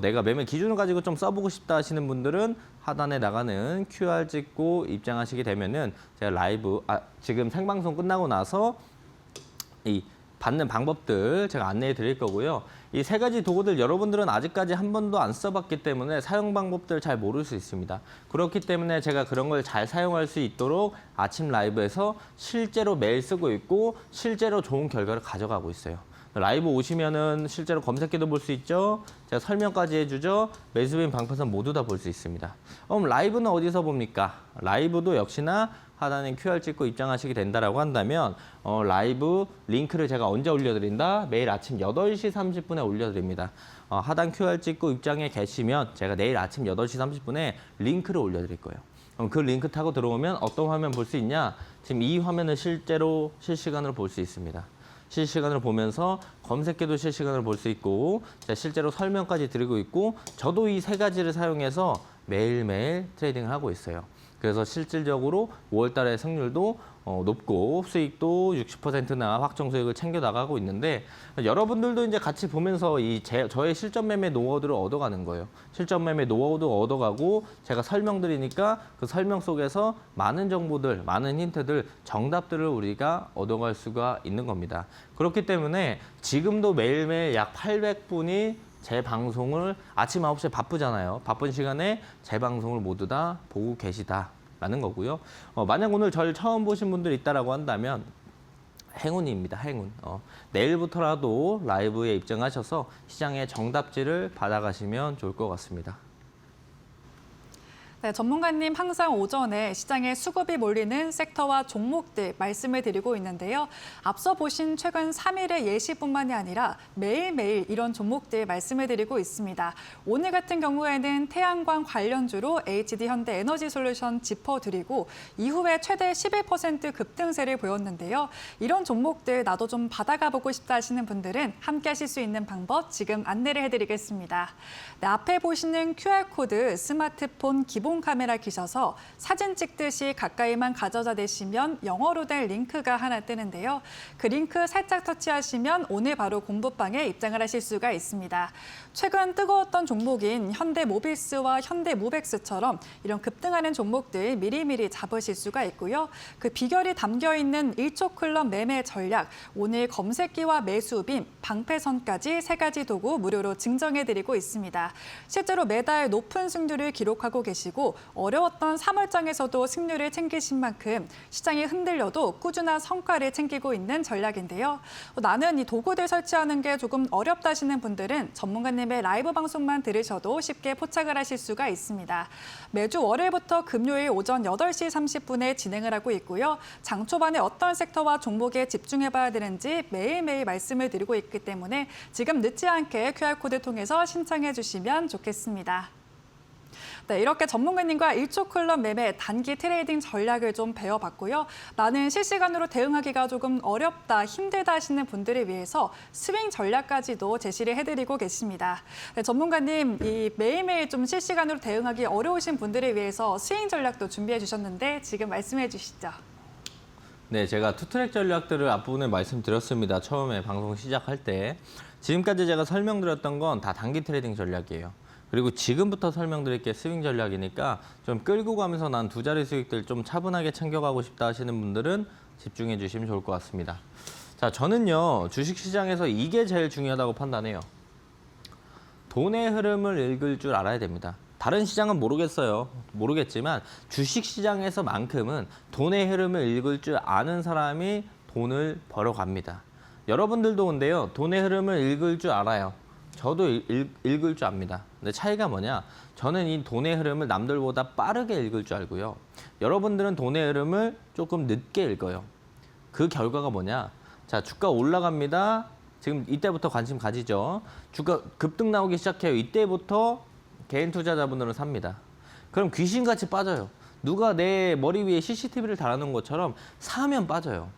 내가 매매 기준을 가지고 좀 써보고 싶다 하시는 분들은 하단에 나가는 QR 찍고 입장하시게 되면은 제가 라이브 지금 생방송 끝나고 나서 이 받는 방법들 제가 안내해 드릴 거고요. 이 세 가지 도구들 여러분들은 아직까지 한 번도 안 써봤기 때문에 사용 방법들 잘 모를 수 있습니다. 그렇기 때문에 제가 그런 걸 잘 사용할 수 있도록 아침 라이브에서 실제로 매일 쓰고 있고 실제로 좋은 결과를 가져가고 있어요. 라이브 오시면은 실제로 검색기도 볼 수 있죠. 제가 설명까지 해주죠. 매수빔 방패선 모두 다 볼 수 있습니다. 그럼 라이브는 어디서 봅니까? 라이브도 역시나 하단에 QR 찍고 입장하시게 된다라고 한다면 라이브 링크를 제가 언제 올려드린다? 매일 아침 8시 30분에 올려드립니다. 하단 QR 찍고 입장해 계시면 제가 내일 아침 8시 30분에 링크를 올려드릴 거예요. 그럼 그 링크 타고 들어오면 어떤 화면 볼 수 있냐? 지금 이 화면을 실제로 실시간으로 볼 수 있습니다. 실시간으로 보면서 검색기도 실시간으로 볼 수 있고 제가 실제로 설명까지 드리고 있고 저도 이 세 가지를 사용해서 매일매일 트레이딩을 하고 있어요. 그래서 실질적으로 5월 달에 승률도 높고 수익도 60%나 확정 수익을 챙겨 나가고 있는데 여러분들도 이제 같이 보면서 저의 실전 매매 노하우들을 얻어가는 거예요. 실전 매매 노하우도 얻어가고 제가 설명드리니까 그 설명 속에서 많은 정보들, 많은 힌트들, 정답들을 우리가 얻어갈 수가 있는 겁니다. 그렇기 때문에 지금도 매일매일 약 800분이 제 방송을 아침 9시에 바쁘잖아요. 바쁜 시간에 제 방송을 모두 다 보고 계시다라는 거고요. 만약 오늘 저를 처음 보신 분들 있다라고 한다면 행운입니다. 행운. 내일부터라도 라이브에 입장하셔서 시장의 정답지를 받아가시면 좋을 것 같습니다. 네, 전문가님 항상 오전에 시장에 수급이 몰리는 섹터와 종목들 말씀을 드리고 있는데요. 앞서 보신 최근 3일의 예시뿐만이 아니라 매일매일 이런 종목들 말씀을 드리고 있습니다. 오늘 같은 경우에는 태양광 관련주로 HD현대에너지솔루션 짚어드리고 이후에 최대 11% 급등세를 보였는데요. 이런 종목들 나도 좀 받아가 보고 싶다 하시는 분들은 함께 하실 수 있는 방법 지금 안내를 해드리겠습니다. 네, 앞에 보시는 QR코드 스마트폰 기본 카메라 키셔서 사진 찍듯이 가까이만 가져다 대시면 영어로 된 링크가 하나 뜨는데요. 그 링크 살짝 터치하시면 오늘 바로 공부방에 입장을 하실 수가 있습니다. 최근 뜨거웠던 종목인 현대모비스와 현대모백스처럼 이런 급등하는 종목들 미리미리 잡으실 수가 있고요. 그 비결이 담겨있는 1초 클럽 매매 전략, 오늘 검색기와 매수빔, 방패선까지 세 가지 도구 무료로 증정해드리고 있습니다. 실제로 매달 높은 승률을 기록하고 계시고 어려웠던 3월장에서도 승률을 챙기신 만큼 시장이 흔들려도 꾸준한 성과를 챙기고 있는 전략인데요. 나는 이 도구들 설치하는 게 조금 어렵다 하시는 분들은 전문가님의 라이브 방송만 들으셔도 쉽게 포착을 하실 수가 있습니다. 매주 월요일부터 금요일 오전 8시 30분에 진행을 하고 있고요. 장 초반에 어떤 섹터와 종목에 집중해봐야 되는지 매일매일 말씀을 드리고 있기 때문에 지금 늦지 않게 QR코드 통해서 신청해 주시면 좋겠습니다. 네, 이렇게 전문가님과 1초 클럽 매매 단기 트레이딩 전략을 좀 배워봤고요. 나는 실시간으로 대응하기가 조금 어렵다, 힘들다 하시는 분들을 위해서 스윙 전략까지도 제시를 해드리고 계십니다. 네, 전문가님, 이 매일매일 좀 실시간으로 대응하기 어려우신 분들을 위해서 스윙 전략도 준비해 주셨는데 지금 말씀해 주시죠. 네, 제가 투트랙 전략들을 앞부분에 말씀드렸습니다. 처음에 방송 시작할 때. 지금까지 제가 설명드렸던 건 다 단기 트레이딩 전략이에요. 그리고 지금부터 설명드릴 게 스윙 전략이니까 좀 끌고 가면서 난 두 자리 수익들 좀 차분하게 챙겨가고 싶다 하시는 분들은 집중해 주시면 좋을 것 같습니다. 자, 저는요, 주식시장에서 이게 제일 중요하다고 판단해요. 돈의 흐름을 읽을 줄 알아야 됩니다. 다른 시장은 모르겠어요. 모르겠지만 주식시장에서만큼은 돈의 흐름을 읽을 줄 아는 사람이 돈을 벌어갑니다. 여러분들도 근데요, 돈의 흐름을 읽을 줄 알아요. 저도 읽을 줄 압니다. 근데 차이가 뭐냐? 저는 이 돈의 흐름을 남들보다 빠르게 읽을 줄 알고요. 여러분들은 돈의 흐름을 조금 늦게 읽어요. 그 결과가 뭐냐? 자, 주가 올라갑니다. 지금 이때부터 관심 가지죠. 주가 급등 나오기 시작해요. 이때부터 개인 투자자분들은 삽니다. 그럼 귀신같이 빠져요. 누가 내 머리 위에 CCTV를 달아놓은 것처럼 사면 빠져요.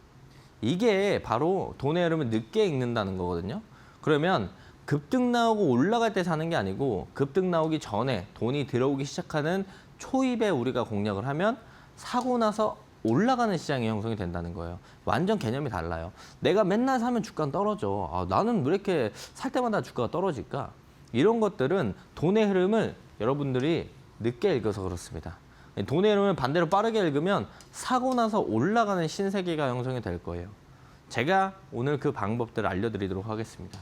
이게 바로 돈의 흐름을 늦게 읽는다는 거거든요. 그러면 급등 나오고 올라갈 때 사는 게 아니고 급등 나오기 전에 돈이 들어오기 시작하는 초입에 우리가 공략을 하면 사고 나서 올라가는 시장이 형성이 된다는 거예요. 완전 개념이 달라요. 내가 맨날 사면 주가는 떨어져. 아, 나는 왜 이렇게 살 때마다 주가가 떨어질까? 이런 것들은 돈의 흐름을 여러분들이 늦게 읽어서 그렇습니다. 돈의 흐름을 반대로 빠르게 읽으면 사고 나서 올라가는 신세계가 형성이 될 거예요. 제가 오늘 그 방법들을 알려드리도록 하겠습니다.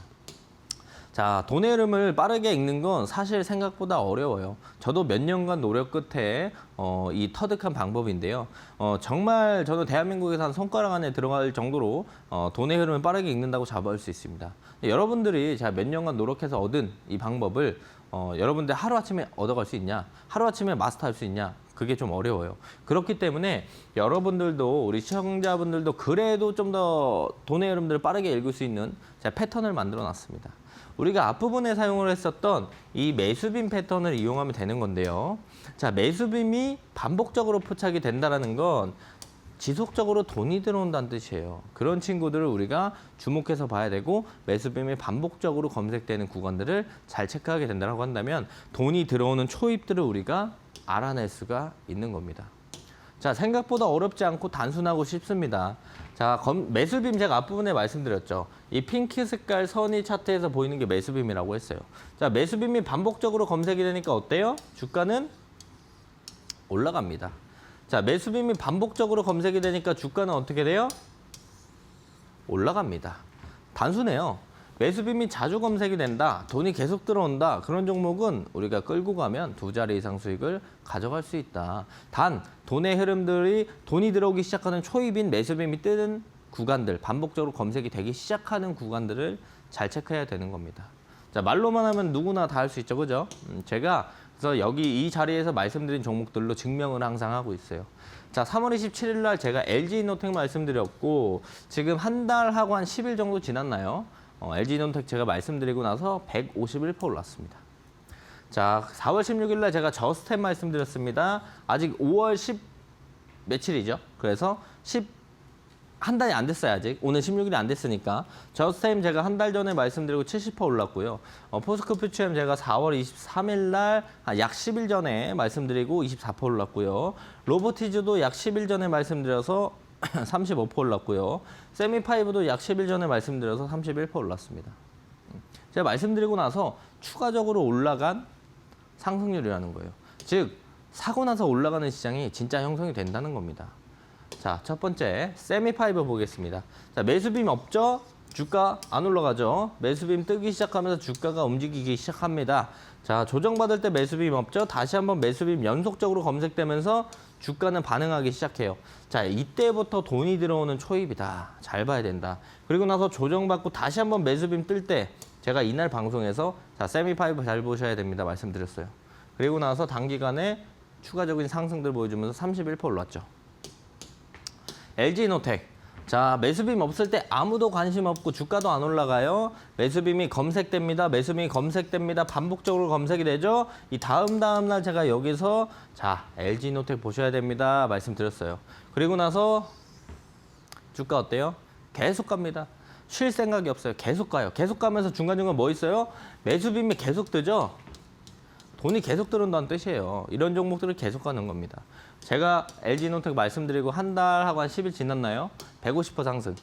자, 돈의 흐름을 빠르게 읽는 건 사실 생각보다 어려워요. 저도 몇 년간 노력 끝에 이 터득한 방법인데요. 정말 저는 대한민국에서 한 손가락 안에 들어갈 정도로 돈의 흐름을 빠르게 읽는다고 잡아올 수 있습니다. 여러분들이 제가 몇 년간 노력해서 얻은 이 방법을 여러분들 하루아침에 얻어갈 수 있냐? 하루아침에 마스터할 수 있냐? 그게 좀 어려워요. 그렇기 때문에 여러분들도 우리 시청자분들도 그래도 좀 더 돈의 흐름들을 빠르게 읽을 수 있는 제가 패턴을 만들어 놨습니다. 우리가 앞부분에 사용을 했었던 이 매수빔 패턴을 이용하면 되는 건데요. 자, 매수빔이 반복적으로 포착이 된다는 건 지속적으로 돈이 들어온다는 뜻이에요. 그런 친구들을 우리가 주목해서 봐야 되고 매수빔이 반복적으로 검색되는 구간들을 잘 체크하게 된다고 한다면 돈이 들어오는 초입들을 우리가 알아낼 수가 있는 겁니다. 자, 생각보다 어렵지 않고 단순하고 쉽습니다. 자, 매수빔 제가 앞부분에 말씀드렸죠. 이 핑크 색깔 선이 차트에서 보이는 게 매수빔이라고 했어요. 자, 매수빔이 반복적으로 검색이 되니까 어때요? 주가는 올라갑니다. 자, 매수빔이 반복적으로 검색이 되니까 주가는 어떻게 돼요? 올라갑니다. 단순해요. 매수빔이 자주 검색이 된다, 돈이 계속 들어온다, 그런 종목은 우리가 끌고 가면 2자리 이상 수익을 가져갈 수 있다. 단, 돈의 흐름들이 돈이 들어오기 시작하는 초입인 매수빔이 뜨는 구간들, 반복적으로 검색이 되기 시작하는 구간들을 잘 체크해야 되는 겁니다. 자, 말로만 하면 누구나 다 할 수 있죠, 그죠? 제가 그래서 여기 이 자리에서 말씀드린 종목들로 증명을 항상 하고 있어요. 자, 3월 27일 날 제가 LG이노텍 말씀드렸고 지금 한 달하고 한 10일 정도 지났나요? LG이노텍 제가 말씀드리고 나서 151% 올랐습니다. 자, 4월 16일 날 제가 저스템 말씀드렸습니다. 아직 5월 10 며칠이죠? 그래서 한 달이 안 됐어요, 아직. 오늘 16일이 안 됐으니까. 저스템 제가 한 달 전에 말씀드리고 70% 올랐고요. 포스코 퓨처엠 제가 4월 23일 날 약 10일 전에 말씀드리고 24% 올랐고요. 로보티즈도 약 10일 전에 말씀드려서 35% 올랐고요. 세미파이브도 약 10일 전에 말씀드려서 31% 올랐습니다. 제가 말씀드리고 나서 추가적으로 올라간 상승률이라는 거예요. 즉, 사고 나서 올라가는 시장이 진짜 형성이 된다는 겁니다. 자, 첫 번째, 세미파이브 보겠습니다. 자, 매수빔 없죠? 주가 안 올라가죠? 매수빔 뜨기 시작하면서 주가가 움직이기 시작합니다. 자, 조정받을 때 매수빔 없죠? 다시 한번 매수빔 연속적으로 검색되면서 주가는 반응하기 시작해요. 자, 이때부터 돈이 들어오는 초입이다. 잘 봐야 된다. 그리고 나서 조정받고 다시 한번 매수빔 뜰 때 제가 이날 방송에서 자, 세미파이브 잘 보셔야 됩니다. 말씀드렸어요. 그리고 나서 단기간에 추가적인 상승들 보여주면서 31% 올랐죠. LG이노텍. 자, 매수빔 없을 때 아무도 관심 없고 주가도 안 올라가요. 매수빔이 검색됩니다. 매수빔이 검색됩니다. 반복적으로 검색이 되죠. 이 다음 날 제가 여기서 자, LG이노텍 보셔야 됩니다. 말씀드렸어요. 그리고 나서 주가 어때요? 계속 갑니다. 쉴 생각이 없어요. 계속 가요. 계속 가면서 중간중간 뭐 있어요? 매수빔이 계속 뜨죠. 돈이 계속 들어온다는 뜻이에요. 이런 종목들을 계속 가는 겁니다. 제가 LG이노텍 말씀드리고 한 달하고 한 10일 지났나요? 150% 상승.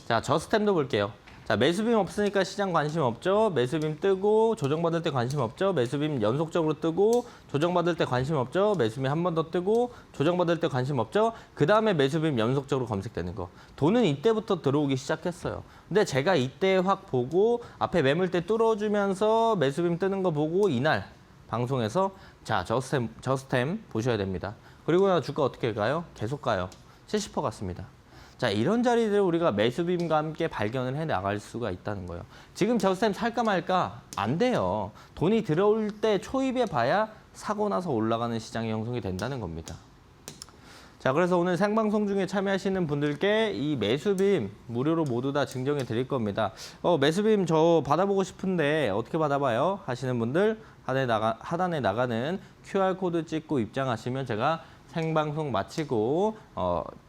자, 저스템도 볼게요. 자, 매수빔 없으니까 시장 관심 없죠? 매수빔 뜨고 조정받을 때 관심 없죠? 매수빔 연속적으로 뜨고 조정받을 때 관심 없죠? 매수빔 한 번 더 뜨고 조정받을 때 관심 없죠? 그 다음에 매수빔 연속적으로 검색되는 거. 돈은 이때부터 들어오기 시작했어요. 근데 제가 이때 확 보고 앞에 매물대 뚫어주면서 매수빔 뜨는 거 보고 이날 방송에서 자, 저스템 보셔야 됩니다. 그리고 나서 주가 어떻게 가요? 계속 가요. 70% 갔습니다. 자, 이런 자리들을 우리가 매수빔과 함께 발견을 해 나갈 수가 있다는 거예요. 지금 저스템 살까 말까? 안 돼요. 돈이 들어올 때 초입에 봐야 사고 나서 올라가는 시장이 형성이 된다는 겁니다. 자, 그래서 오늘 생방송 중에 참여하시는 분들께 이 매수빔 무료로 모두 다 증정해 드릴 겁니다. 매수빔 저 받아보고 싶은데 어떻게 받아봐요? 하시는 분들 하단에 나가는 QR코드 찍고 입장하시면 제가 생방송 마치고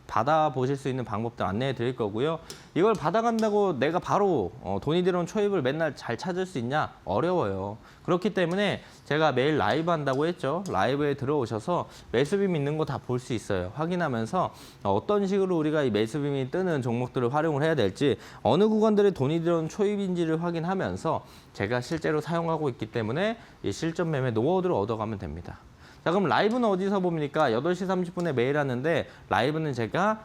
받아보실 수 있는 방법들 안내해 드릴 거고요. 이걸 받아간다고 내가 바로 돈이 들어온 초입을 맨날 잘 찾을 수 있냐? 어려워요. 그렇기 때문에 제가 매일 라이브 한다고 했죠. 라이브에 들어오셔서 매수빔 있는 거 다 볼 수 있어요. 확인하면서 어떤 식으로 우리가 이 매수빔이 뜨는 종목들을 활용을 해야 될지, 어느 구간들에 돈이 들어온 초입인지를 확인하면서 제가 실제로 사용하고 있기 때문에 이 실전 매매 노하우들을 얻어가면 됩니다. 자, 그럼 라이브는 어디서 봅니까? 8시 30분에 매일 하는데 라이브는 제가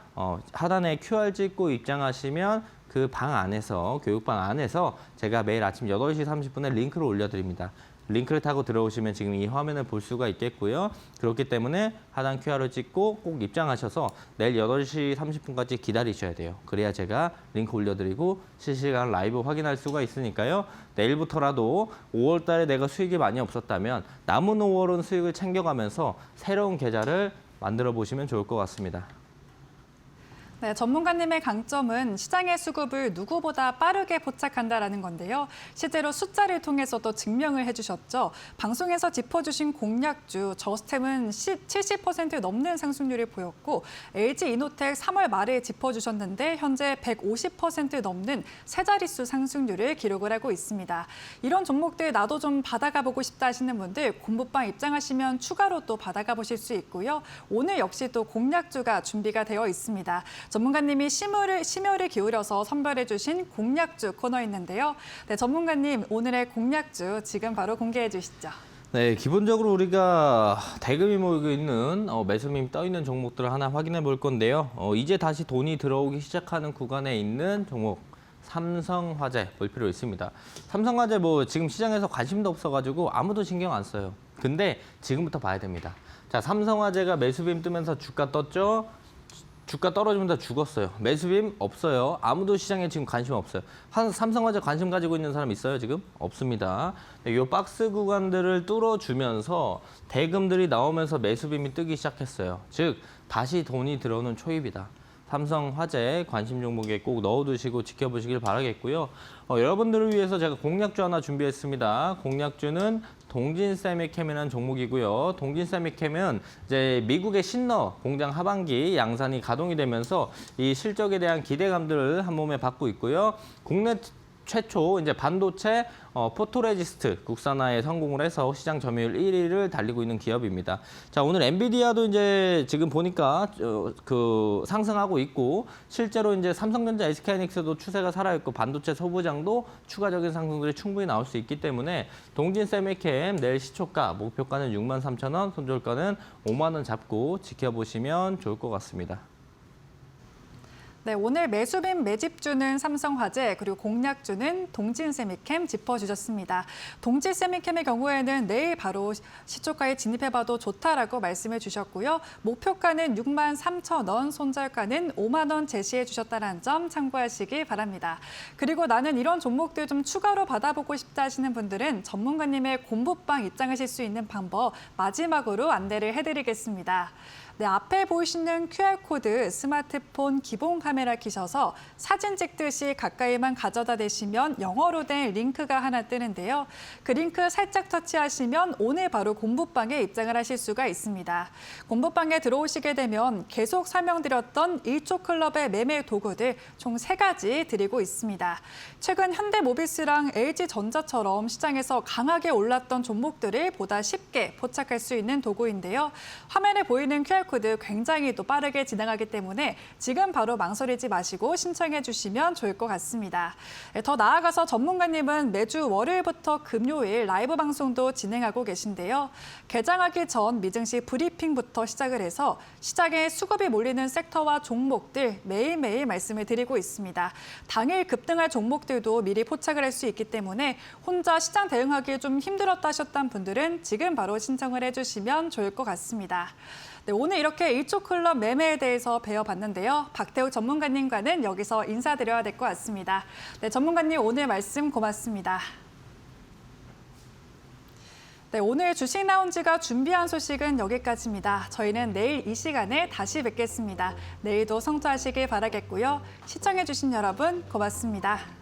하단에 QR 찍고 입장하시면 그 방 안에서, 교육방 안에서 제가 매일 아침 8시 30분에 링크를 올려드립니다. 링크를 타고 들어오시면 지금 이 화면을 볼 수가 있겠고요. 그렇기 때문에 하단 QR을 찍고 꼭 입장하셔서 내일 8시 30분까지 기다리셔야 돼요. 그래야 제가 링크 올려드리고 실시간 라이브 확인할 수가 있으니까요. 내일부터라도 5월 달에 내가 수익이 많이 없었다면 남은 5월은 수익을 챙겨가면서 새로운 계좌를 만들어 보시면 좋을 것 같습니다. 네, 전문가님의 강점은 시장의 수급을 누구보다 빠르게 포착한다라는 건데요. 실제로 숫자를 통해서도 증명을 해주셨죠. 방송에서 짚어주신 공략주 저스템은 70% 넘는 상승률을 보였고 LG이노텍 3월 말에 짚어주셨는데 현재 150% 넘는 세 자릿수 상승률을 기록을 하고 있습니다. 이런 종목들 나도 좀 받아가 보고 싶다 하시는 분들 공부방 입장하시면 추가로 또 받아가 보실 수 있고요. 오늘 역시 또 공략주가 준비가 되어 있습니다. 전문가님이 심혈을 기울여서 선별해 주신 공략주 코너 있는데요. 네, 전문가님 오늘의 공략주 지금 바로 공개해 주시죠. 네, 기본적으로 우리가 대금이 모이고 있는 매수빔이 떠 있는 종목들을 하나 확인해 볼 건데요. 이제 다시 돈이 들어오기 시작하는 구간에 있는 종목 삼성화재 볼 필요 있습니다. 삼성화재 지금 시장에서 관심도 없어가지고 아무도 신경 안 써요. 근데 지금부터 봐야 됩니다. 자, 삼성화재가 매수빔 뜨면서 주가 떴죠. 주가 떨어지면서 죽었어요. 매수빔 없어요. 아무도 시장에 지금 관심 없어요. 삼성화재 관심 가지고 있는 사람 있어요? 지금? 없습니다. 이 박스 구간들을 뚫어주면서 대금들이 나오면서 매수빔이 뜨기 시작했어요. 즉 다시 돈이 들어오는 초입이다. 삼성화재 관심 종목에 꼭 넣어두시고 지켜보시길 바라겠고요. 여러분들을 위해서 제가 공략주 하나 준비했습니다. 공략주는 동진세미캠이라는 종목이고요. 동진세미캠은 이제 미국의 신너 공장 하반기 양산이 가동이 되면서 이 실적에 대한 기대감들을 한 몸에 받고 있고요. 국내 최초 이제 반도체 포토레지스트 국산화에 성공을 해서 시장 점유율 1위를 달리고 있는 기업입니다. 자, 오늘 엔비디아도 이제 지금 보니까 상승하고 있고 실제로 이제 삼성전자, SK하이닉스도 추세가 살아있고 반도체 소부장도 추가적인 상승들이 충분히 나올 수 있기 때문에 동진세미캠 내일 시초가 목표가는 63,000원, 손절가는 5만 원 잡고 지켜보시면 좋을 것 같습니다. 네, 오늘 매수빔 매집주는 삼성화재 그리고 공략주는 동진세미캠 짚어주셨습니다. 동진세미캠의 경우에는 내일 바로 시초가에 진입해봐도 좋다라고 말씀해 주셨고요. 목표가는 63,000원, 손절가는 5만 원 제시해 주셨다는 점 참고하시기 바랍니다. 그리고 나는 이런 종목들 좀 추가로 받아보고 싶다 하시는 분들은 전문가님의 공부방 입장하실 수 있는 방법 마지막으로 안내를 해드리겠습니다. 네, 앞에 보이시는 QR코드 스마트폰 기본 카메라 키셔서 사진 찍듯이 가까이만 가져다 대시면 영어로 된 링크가 하나 뜨는데요. 그 링크 살짝 터치하시면 오늘 바로 공부방에 입장을 하실 수가 있습니다. 공부방에 들어오시게 되면 계속 설명드렸던 1초 클럽의 매매 도구들 총 3가지 드리고 있습니다. 최근 현대모비스랑 LG전자처럼 시장에서 강하게 올랐던 종목들을 보다 쉽게 포착할 수 있는 도구인데요. 화면에 보이는 QR코드 굉장히 또 빠르게 진행하기 때문에 지금 바로 망설이지 마시고 신청해 주시면 좋을 것 같습니다. 더 나아가서 전문가님은 매주 월요일부터 금요일 라이브 방송도 진행하고 계신데요. 개장하기 전 미증시 브리핑부터 시작을 해서 시장에 수급이 몰리는 섹터와 종목들 매일매일 말씀을 드리고 있습니다. 당일 급등할 종목들도 미리 포착을 할 수 있기 때문에 혼자 시장 대응하기 좀 힘들었다 하셨던 분들은 지금 바로 신청을 해주시면 좋을 것 같습니다. 네, 오늘 이렇게 일조 클럽 매매에 대해서 배워봤는데요. 박태욱 전문가님과는 여기서 인사드려야 될 것 같습니다. 네, 전문가님 오늘 말씀 고맙습니다. 네, 오늘 주식 라운지가 준비한 소식은 여기까지입니다. 저희는 내일 이 시간에 다시 뵙겠습니다. 내일도 성투하시길 바라겠고요. 시청해주신 여러분 고맙습니다.